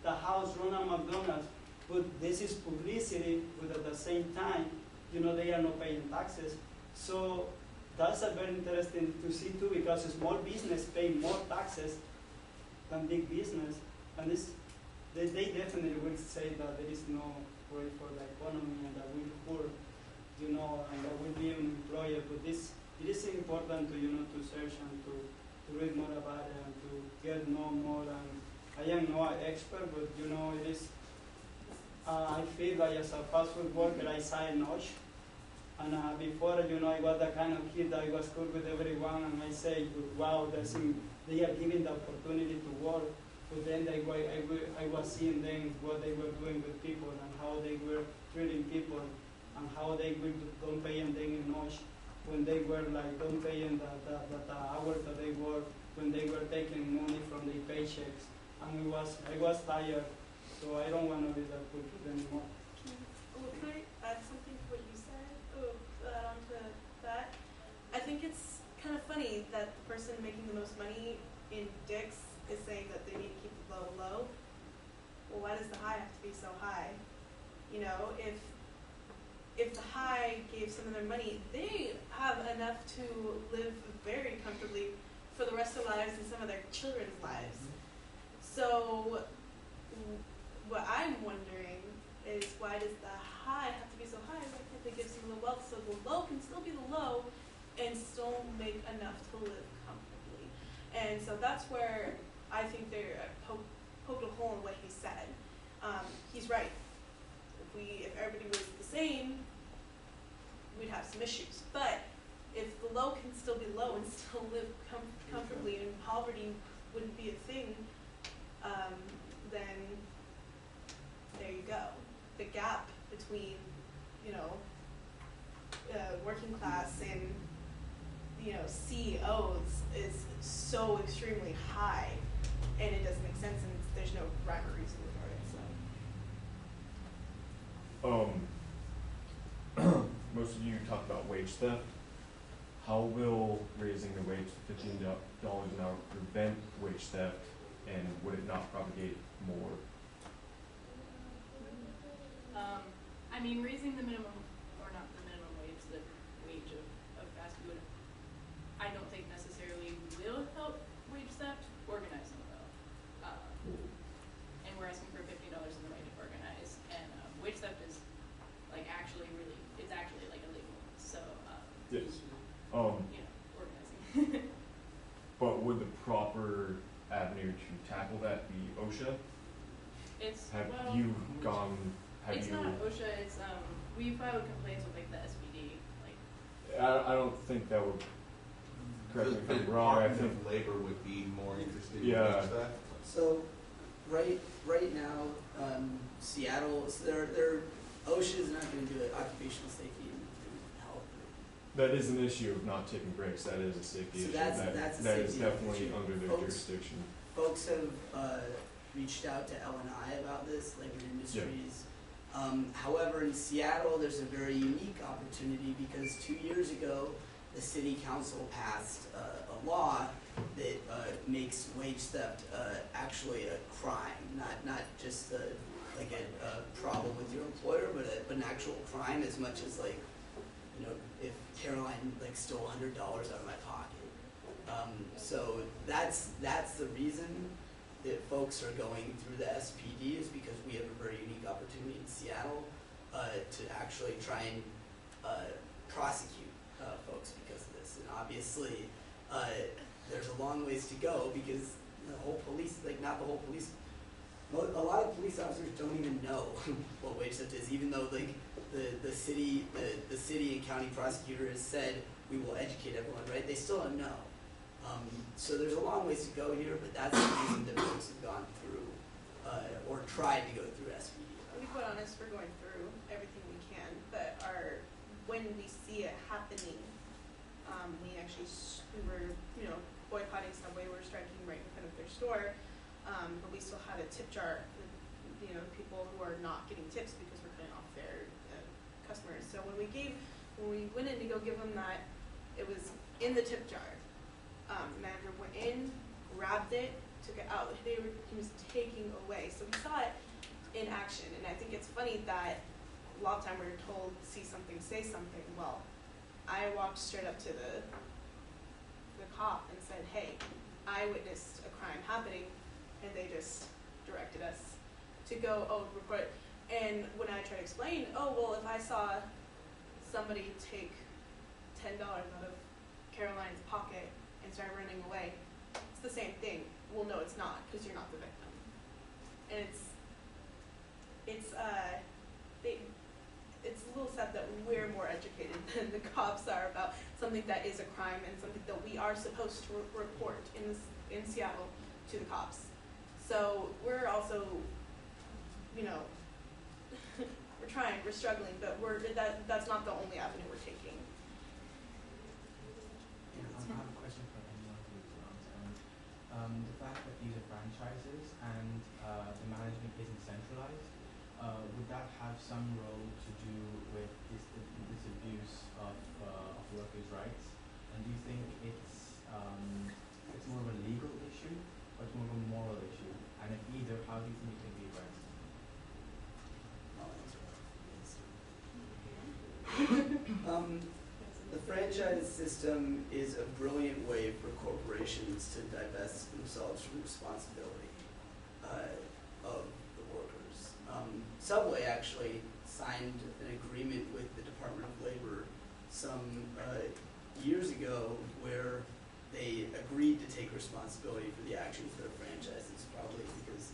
the house run a McDonald's, but this is publicity, but at the same time, they are not paying taxes. So that's a very interesting to see too, because small business pay more taxes than big business, and they definitely will say that there is no way for the economy, and that will poor, and that will be unemployed. But it is important to search and to read more about it and to get know more. And I am not an expert, but it is. I feel like as a fast food worker, I say no. And before, I was the kind of kid that I was cool with everyone, and I say, wow, they are giving the opportunity to work. But then I was seeing them what they were doing with people, and how they were treating people, and how they don't pay them enough when they were like don't pay them the hours that they work, when they were taking money from their paychecks. And I was tired, so I don't want to be that good anymore. Can I add something to what you said? Add on to that. I think it's kind of funny that the person making the most money in Dick's is saying that they need to keep the low low. Well, why does the high have to be so high? If the high gave some of their money, they have enough to live very comfortably for the rest of their lives and some of their children's lives. So what I'm wondering is, why does the high have to be so high? Why can't they give some of the wealth so the low can still be the low and still make enough to live comfortably? And so that's where I think they're poked a hole in what he said. He's right. If everybody was the same, we'd have some issues. But if the low can still be low and still live comfortably, and poverty wouldn't be a thing, then there you go. The gap between, working class and, you know, CEOs is so extremely high, and it doesn't make sense, and there's no rhyme or reason for it, so. Most of you talked about wage theft. How will raising the wage to $15 an hour prevent wage theft, and would it not propagate more? I mean, raising the minimum, or not the minimum wage, the wage of fast food, I don't think necessarily will help wage theft. Organizing will. And we're asking for $15 in the right to organize. And wage theft is like actually really, it's actually like illegal. So, Yes. you know, organizing. But would the proper avenue to tackle that be OSHA? It's, Have well, you gone? Have it's you? not OSHA, it's, we filed complaints with like the SPD, like, I don't think that would. Correct me if I'm The wrong. I Department think. of Labor would be more interested Yeah. in that. So, right now, Seattle, so they're OSHA is not going to do it. Occupational safety and health. That is an issue of not taking breaks. That is a safety So issue. that's a that is safety definitely issue. under their Folks- jurisdiction. Folks have reached out to L&I about this, Labor and Industries. However, in Seattle, there's a very unique opportunity because 2 years ago, the city council passed a law that makes wage theft actually a crime, not just like a problem with your employer, but an actual crime as much as like, you know, if Caroline like stole $100 out of my pocket. So that's the reason that folks are going through the SPD is because we have a very unique opportunity in Seattle to actually try and prosecute folks because of this. And obviously, there's a long ways to go because the whole police, like not the whole police, a lot of police officers don't even know what wage theft is, even though like the city and county prosecutor has said we will educate everyone, right? They still don't know. So there's a long ways to go here, but that's the reason that folks have gone through or tried to go through SPD. To be quite honest, we're going through everything we can, but when we see it happening, we were, you know, boycotting Subway, we were striking right in front of their store, but we still had a tip jar with, you know, people who are not getting tips because we're cutting off their customers. So when we went in to go give them that, it was in the tip jar. Manager went in, grabbed it, took it out. He was taking away. So we saw it in action, and I think it's funny that a lot of time we're told, see something, say something. Well, I walked straight up to the cop and said, hey, I witnessed a crime happening, and they just directed us to go, report. And when I tried to explain, well, if I saw somebody take $10 out of Caroline's pocket and start running away, it's the same thing. Well, no, it's not, because you're not the victim. And it's a little sad that we're more educated than the cops are about something that is a crime and something that we are supposed to report in Seattle to the cops. So we're also, you know, we're trying, we're struggling, but that's not the only avenue we're taking. I have a question for anyone who answers. The fact that these are franchises and the management isn't centralized, would that have some role to do with this abuse of workers' rights? And do you think it's more of a legal issue or it's more of a moral issue? And if either, how do you think it can be addressed? The franchise system is a brilliant way for corporations to divest themselves from responsibility of the workers. Subway actually signed an agreement with the Department of Labor some years ago where they agreed to take responsibility for the actions of their franchises, probably because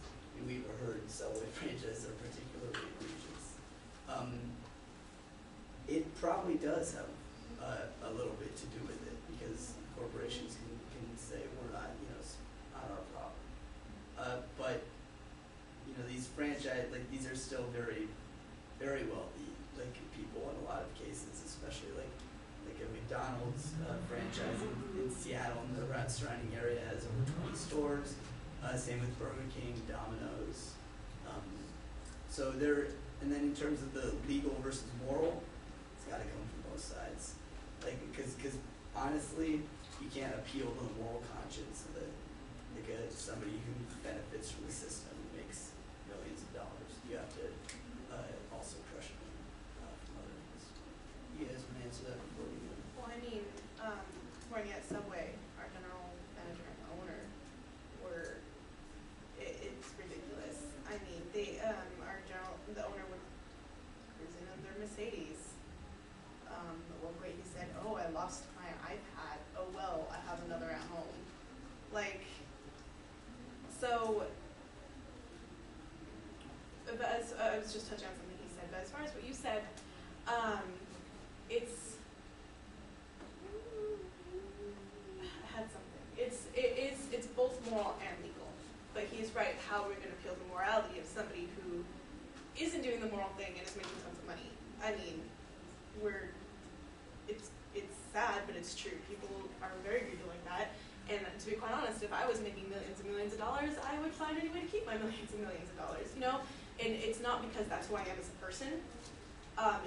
we've heard Subway franchises are particularly egregious. It probably does have a little bit to do with it because corporations can say we're not, you know, it's not our problem. But you know, these franchise, like these are still very, very wealthy, like people in a lot of cases, especially like that surrounding area has over 20 stores. Same with Burger King, Domino's. So there, and then in terms of the legal versus moral, it's got to come from both sides. Like, because honestly, you can't appeal to the moral conscience of somebody who benefits from the system and makes millions of dollars. You have to also crush them from other things. You guys want to answer that before we go? Well, I mean, working at Subway, our general manager and owner it's ridiculous. I mean, the owner would cruise in their Mercedes. At one point he said, "Oh, I lost my iPad. Oh well, I have another at home." Like, so, but I was just touching on something he said, but as far as what you said, it's, I had something. It's both moral and legal, but he's right. How we're going to appeal the morality of somebody who isn't doing the moral thing and is making tons of money. I mean, it's sad, but it's true. People are very greedy like that. And to be quite honest, if I was making millions and millions of dollars, I would find any way to keep my millions and millions of dollars, you know? And it's not because that's who I am as a person.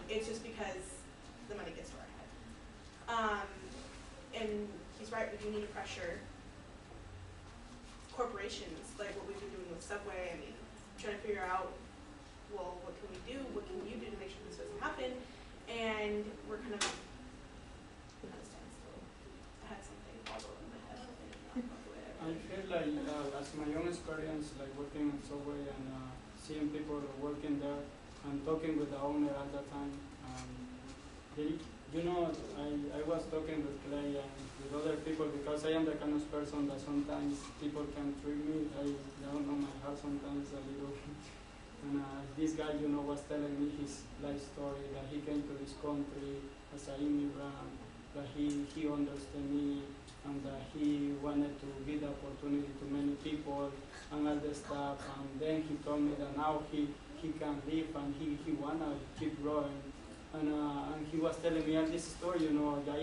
It's just because the money gets to our head. And he's right, we do need to pressure corporations, like what we've been doing with Subway. I mean, trying to figure out, well, what can we do? What can you do to make sure this doesn't happen? And we're kind of at a standstill. I had something all over my head. I feel like, as my own experience, like working in Subway and seeing people working there and talking with the owner at that time, I was talking with Clay and with other people because I am the kind of person that sometimes people can treat me. I don't know, my heart sometimes a little. And this guy, was telling me his life story, that he came to this country as an immigrant, that he understood me, and that he wanted to give the opportunity to many people and all the stuff. And then he told me that now he can live and he wanna keep growing. And he was telling me all this story, I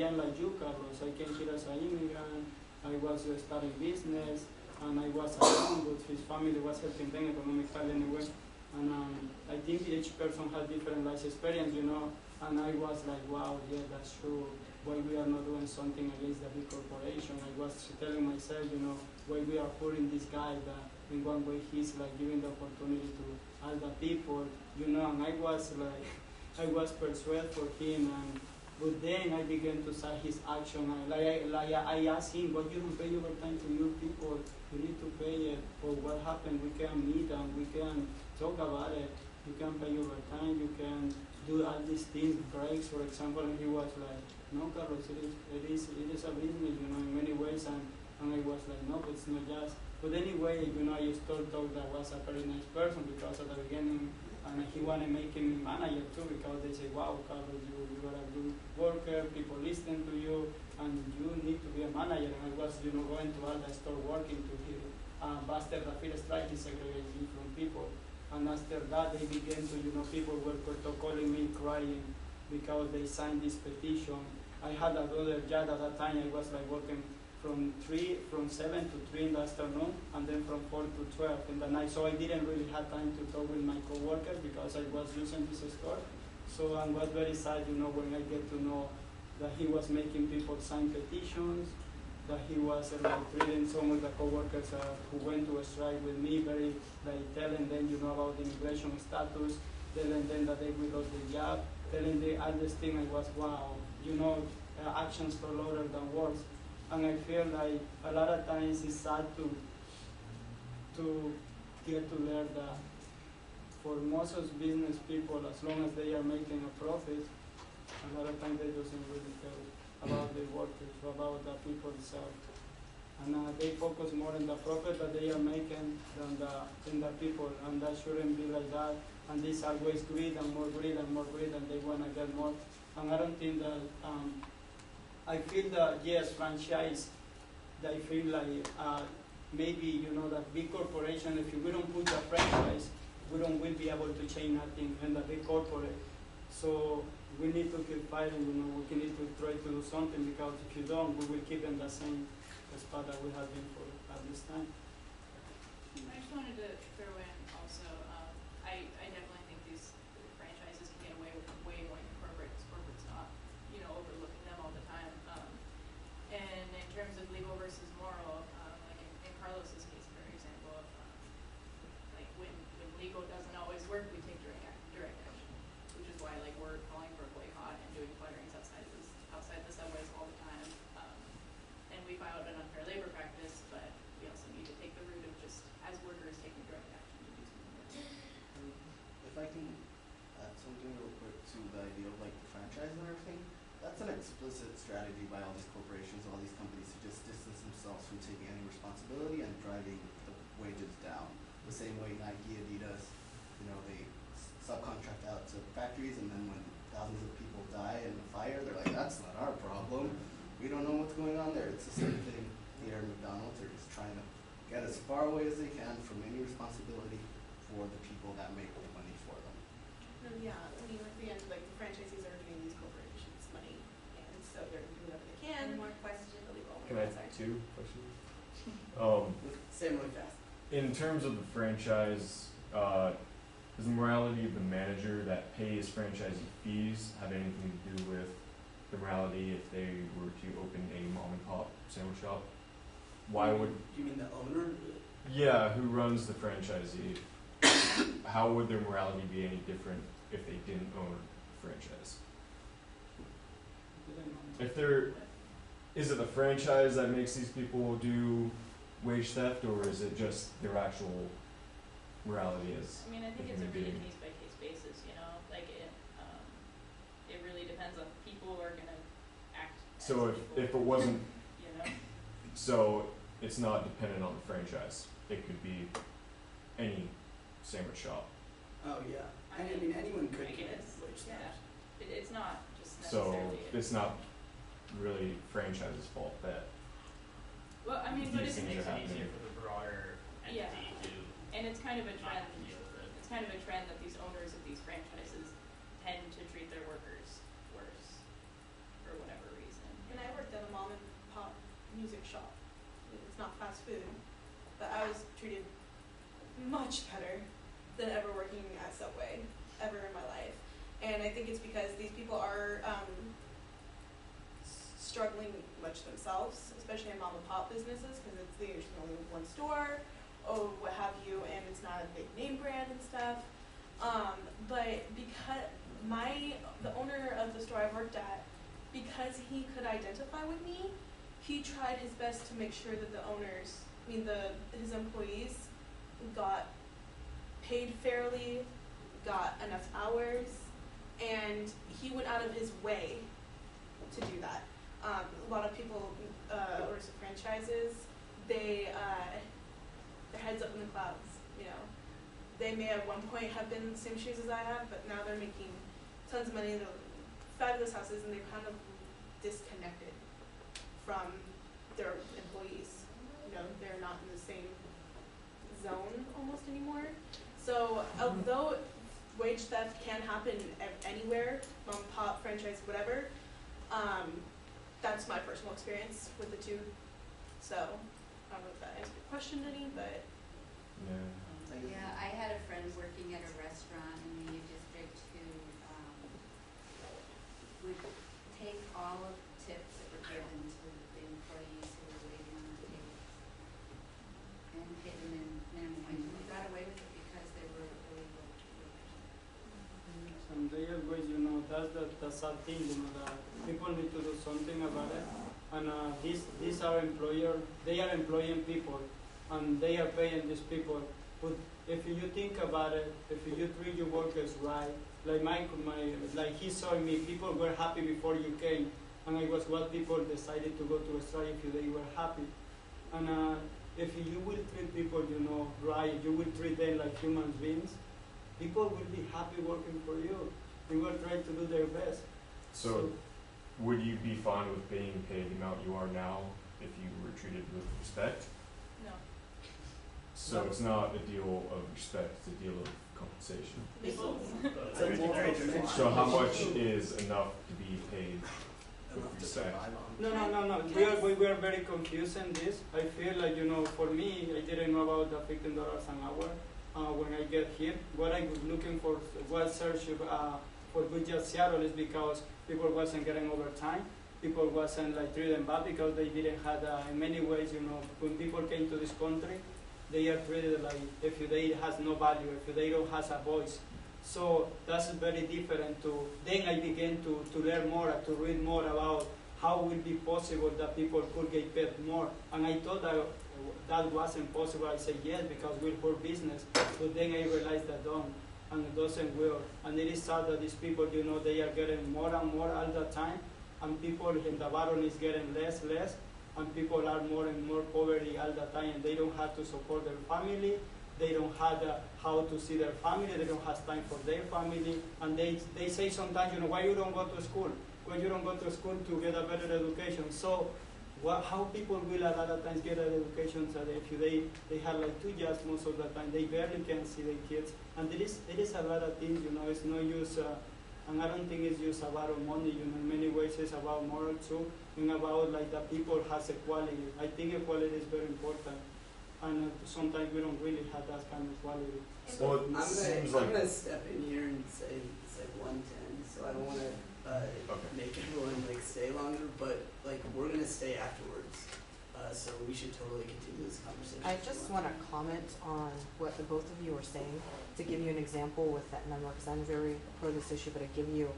am like you, Carlos. I came here as an immigrant. I was starting business, and I was alone, but his family was helping them economically anyway. And I think each person has different life experience, and I was like, wow, yeah, that's true. Why we are not doing something against the big corporation? I was telling myself, why we are putting this guy that in one way he's like giving the opportunity to other people, and I was persuaded for him, but then I began to see his action. I asked him, why you don't pay overtime to your people? You need to pay it. Or what happened? We can meet and we can talk about it. You can pay overtime. You can do all these things, breaks, for example. And he was like, no, Carlos, it is a business, in many ways. And I was like, no, but it's not just. But anyway, I still thought that was a very nice person because at the beginning, and he wanted to make him manager too, because they say, wow, Carlos, you are a good worker, people listen to you, and you need to be a manager. And I was, going to all the store working to hear Buster the first strike desegregation from people. And after that, they began to, people were calling me crying because they signed this petition. I had another job at that time. I was like working from 7 to 3 in the afternoon, and then from 4 to 12 in the night. So I didn't really have time to talk with my coworkers because I was using this store. So I was very sad, when I get to know that he was making people sign petitions, that he was treating some of the coworkers who went to a strike with me, very telling them, about the immigration status, telling them that they will lose the job, telling them all this thing. I was, wow, actions for louder than words. And I feel like a lot of times it's sad to get to learn that for most of business people, as long as they are making a profit, a lot of times they doesn't really care about the workers, about the people themselves. And they focus more on the profit that they are making than the people, and that shouldn't be like that. And this always greed and more greed and more greed, and they want to get more. And I don't think that, I feel that, yes, franchise, that I feel like maybe, that big corporation, if we don't put the franchise, we will be able to change nothing in the big corporate. So we need to keep fighting, you know, we need to try to do something, because if you don't, we will keep in the same spot that we have been for at this time. I just wanted to throw in also, I definitely think these franchises can get away with way more than corporates. Corporates not, overlooking them all the time. And in terms of legal versus moral, like in Carlos's case, for example, like when legal doesn't always work, we take direct action, which is why like we're calling for a boycott and doing flutterings outside the subways all the time. And we filed an unfair labor practice, but we also need to take the route of just as workers taking direct action to do something. If I can add something real quick to the idea of like the franchise and everything, that's an explicit strategy by all these corporations, all these companies to just distance themselves from taking any responsibility and driving the wages down. The same way Nike, Adidas, they subcontract out to factories, and then when thousands of people die in a fire, they're like, that's not our problem. We don't know what's going on there. It's the same thing here at McDonald's. They're just trying to get as far away as they can from any responsibility for the people that make the money for them. Yeah, I mean, at the end, like, the franchisees are giving these corporations money, and so they're going to do whatever they can. One more question. Can I have two questions? Say really fast. In terms of the franchise, does the morality of the manager that pays franchisee fees have anything to do with the morality if they were to open a mom and pop sandwich shop? Why would... You mean the owner? Yeah, who runs the franchisee? How would their morality be any different if they didn't own a franchise? If they're... Is it the franchise that makes these people do wage theft, or is it just their actual morality as I mean, I think a it's a human really being? case-by-case basis, like it really depends on people are gonna act as So people, if it wasn't, you know? so it's not dependent on the franchise. It could be any sandwich shop. Oh, yeah. I mean, anyone could I commit guess, wage yeah. theft. It's not just So necessarily. it's not really franchise's fault that Well, I mean, these but it's, things makes are it easier happening. for the broader Yeah. entity to and it's kind of a not trend. have to deal with it. It's kind of a trend that these owners of these franchises tend to treat their workers worse for whatever reason. And I worked at a mom and pop music shop. It's not fast food, but I was treated much better than ever working at Subway ever in my life. And I think it's because these people are struggling much themselves, especially in mom and pop businesses, because there's only one store or what have you, and it's not a big name brand and stuff. But because the owner of the store I worked at, because he could identify with me, he tried his best to make sure that his employees got paid fairly, got enough hours, and he went out of his way to do that. A lot of people, or franchises, their heads up in the clouds, They may at one point have been in the same shoes as I have, but now they're making tons of money, they're fabulous houses, and they're kind of disconnected from their employees. They're not in the same zone almost anymore. So although wage theft can happen anywhere, mom and pop, franchise, whatever, that's my personal experience with the two. So I don't know if that answered your question any, but Yeah. Yeah, I had a friend working at a restaurant in the U District who would take all of the tips that were given to the employees who were waiting on the tables and pay them in minimum wage. And they got away with it because they were illegal workers. And they always, that's the sad thing, that people need to do something about it. And these are they are employing people, and they are paying these people. But if you think about it, if you treat your workers right, like he saw me, people were happy before you came, and it was what people decided to go to a strike if they were happy. And if you will treat people, right, you will treat them like human beings, people will be happy working for you. They will try to do their best. So would you be fine with being paid the amount you are now if you were treated with respect? No. So it's not a deal of respect, it's a deal of compensation. It's a multi-dimensional So how issue. much is enough to be paid with Enough to respect? survive on. No. We are very confused in this. I feel like, for me, I didn't know about the $15 an hour when I get here. What I was looking for was search for Good Job Seattle is because people wasn't getting overtime. People wasn't like treated bad because they didn't have, in many ways, when people came to this country, they are treated like if they has no value, if they don't has a voice. So that's very different then I began to learn more, to read more about how it will be possible that people could get paid more. And I thought that wasn't possible. I said yes, because we're for business. But then I realized that don't, and it doesn't work. And it is sad that these people, they are getting more and more all the time, and people in the bottom is getting less, and people are more and more poverty all the time, and they don't have to support their family. They don't have how to see their family. They don't have time for their family. And they say sometimes, why you don't go to school? Why you don't go to school to get a better education? So how people will a lot of times get an education so that if they have like 2 jobs most of the time, they barely can see their kids. And it is a lot of things, it's no use, and I don't think it's just about money, in many ways it's about moral too, and about like that people has equality. I think equality is very important. And sometimes we don't really have that kind of quality. Well, it I'm seems gonna like step in here and say it's like 1:10, so I don't want to Okay. make everyone like stay longer, but like we're gonna stay afterwards, so we should totally continue this conversation. I if you just want to comment on what the both of you were saying to give you an example with that number, because I'm very pro this issue, but I give you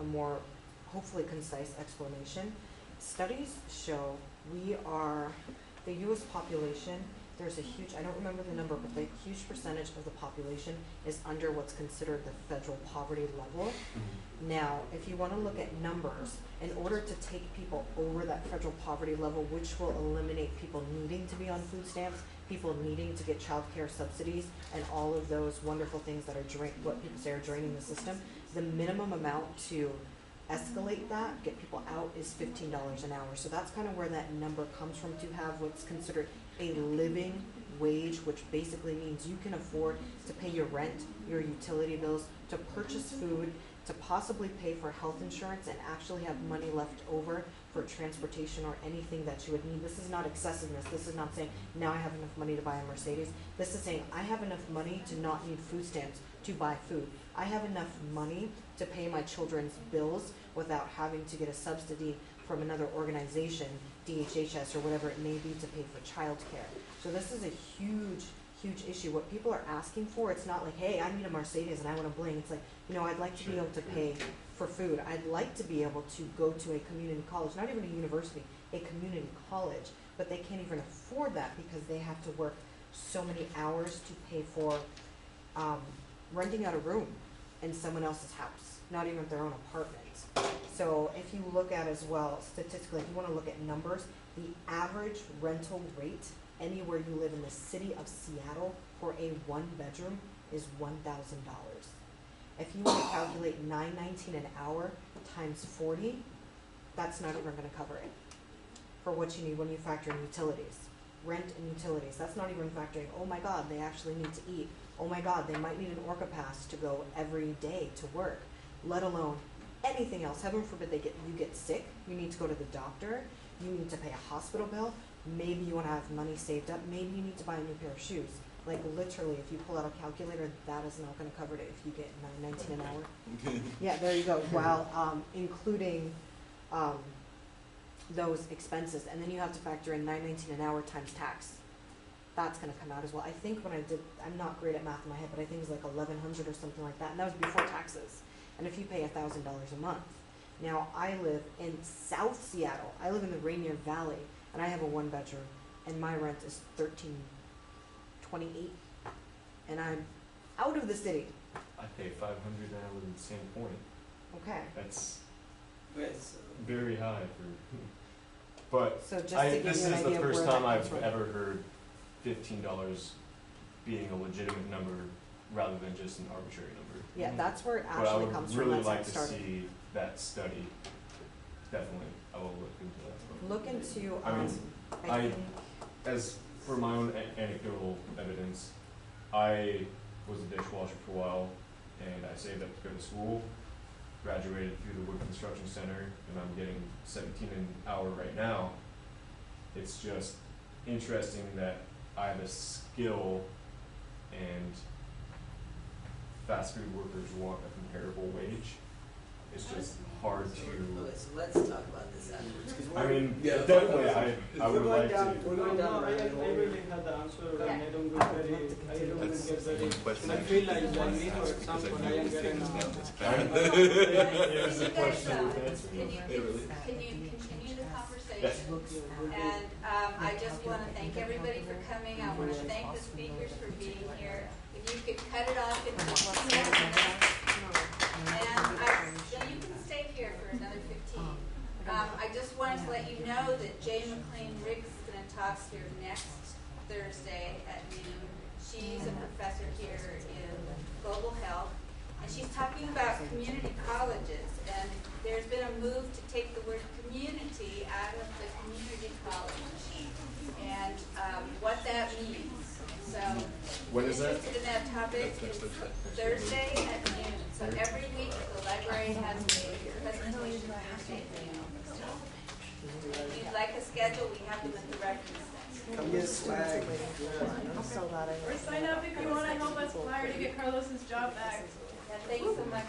a more hopefully concise explanation. Studies show the U.S. population, there's a huge, I don't remember the number, but the huge percentage of the population is under what's considered the federal poverty level. Now, if you want to look at numbers, in order to take people over that federal poverty level, which will eliminate people needing to be on food stamps, people needing to get child care subsidies, and all of those wonderful things that are what people say are draining the system, the minimum amount to escalate that, get people out, is $15 an hour. So that's kind of where that number comes from, to have what's considered a living wage, which basically means you can afford to pay your rent, your utility bills, to purchase food, to possibly pay for health insurance, and actually have money left over for transportation or anything that you would need. This is not excessiveness. This is not saying, now I have enough money to buy a Mercedes. This is saying, I have enough money to not need food stamps to buy food. I have enough money to pay my children's bills without having to get a subsidy from another organization, DHHS or whatever it may be, to pay for childcare. So this is a huge issue. What people are asking for, it's not like, hey, I need a Mercedes and I want to bling. It's like, I'd like to be able to pay for food. I'd like to be able to go to a community college, not even a university, a community college, but they can't even afford that because they have to work so many hours to pay for renting out a room in someone else's house, not even their own apartment. So if you look at as well, statistically, if you want to look at numbers, the average rental rate anywhere you live in the city of Seattle for a 1-bedroom is $1,000. If you want to calculate $9.19 an hour times 40, that's not even going to cover it for what you need when you factor in utilities, rent and utilities. That's not even factoring, oh my God, they actually need to eat. Oh my God, they might need an Orca pass to go every day to work, let alone anything else. Heaven forbid you get sick, you need to go to the doctor, you need to pay a hospital bill, maybe you want to have money saved up, maybe you need to buy a new pair of shoes. Like literally, if you pull out a calculator, that is not going to cover it if you get $9.19 an hour. Yeah, there you go. While including those expenses, and then you have to factor in $9.19 an hour times tax. That's going to come out as well. I think when I'm not great at math in my head, but I think it was like $1,100 or something like that, and that was before taxes. And if you pay $1,000 a month. Now, I live in South Seattle. I live in the Rainier Valley, and I have a 1-bedroom, and my rent is $13.28, and I'm out of the city. I pay $500 and I live in Sandpoint. Okay. That's Yes. very high for. But So just to give this you an is the idea of first where time that comes I've from. ever heard $15 being a legitimate number rather than just an arbitrary number. Yeah, that's where it But I actually would comes really from. That's how like it to started. see that study. Definitely, I will look into that. Look into, I mean, I I- think, As for my own anecdotal evidence, I was a dishwasher for a while, and I saved up to go to school, graduated through the Wood Construction Center, and I'm getting 17 an hour right now. It's just interesting that I have a skill and fast food workers want a comparable wage. It's just hard to. Okay, so let's talk about this afterwards. 'Cause I mean, Yeah, definitely, I We're would going like down, to. we're going down. I really had the answer, and I don't get very, I don't That's get very, one question I I feel like wanted when to me, for ask because example, I I knew am it was getting, taken down this Here's the You guys, question with can answering. you, Hey, really? can you continue the Yes. conversation? And, I just wanna thank everybody for coming, I wanna thank the speakers for being here. If you could cut it off in 15 minutes, and you can stay here for another 15. I just wanted to let you know that Jay McLean Riggs is gonna talk here next Thursday at noon. She's a professor here in global health, and she's talking about community colleges, and there's been a move to take the word community out of the community college, and what that means. So, When is that? interested in that topic, That's it's Thursday. Thursday at noon. So every week, the library has a presentation Thursday at noon. If you'd like a schedule, we have them at the reference desk. Come get swag. Or sign up if you want to help us fire to get Carlos's job back. And thanks so much.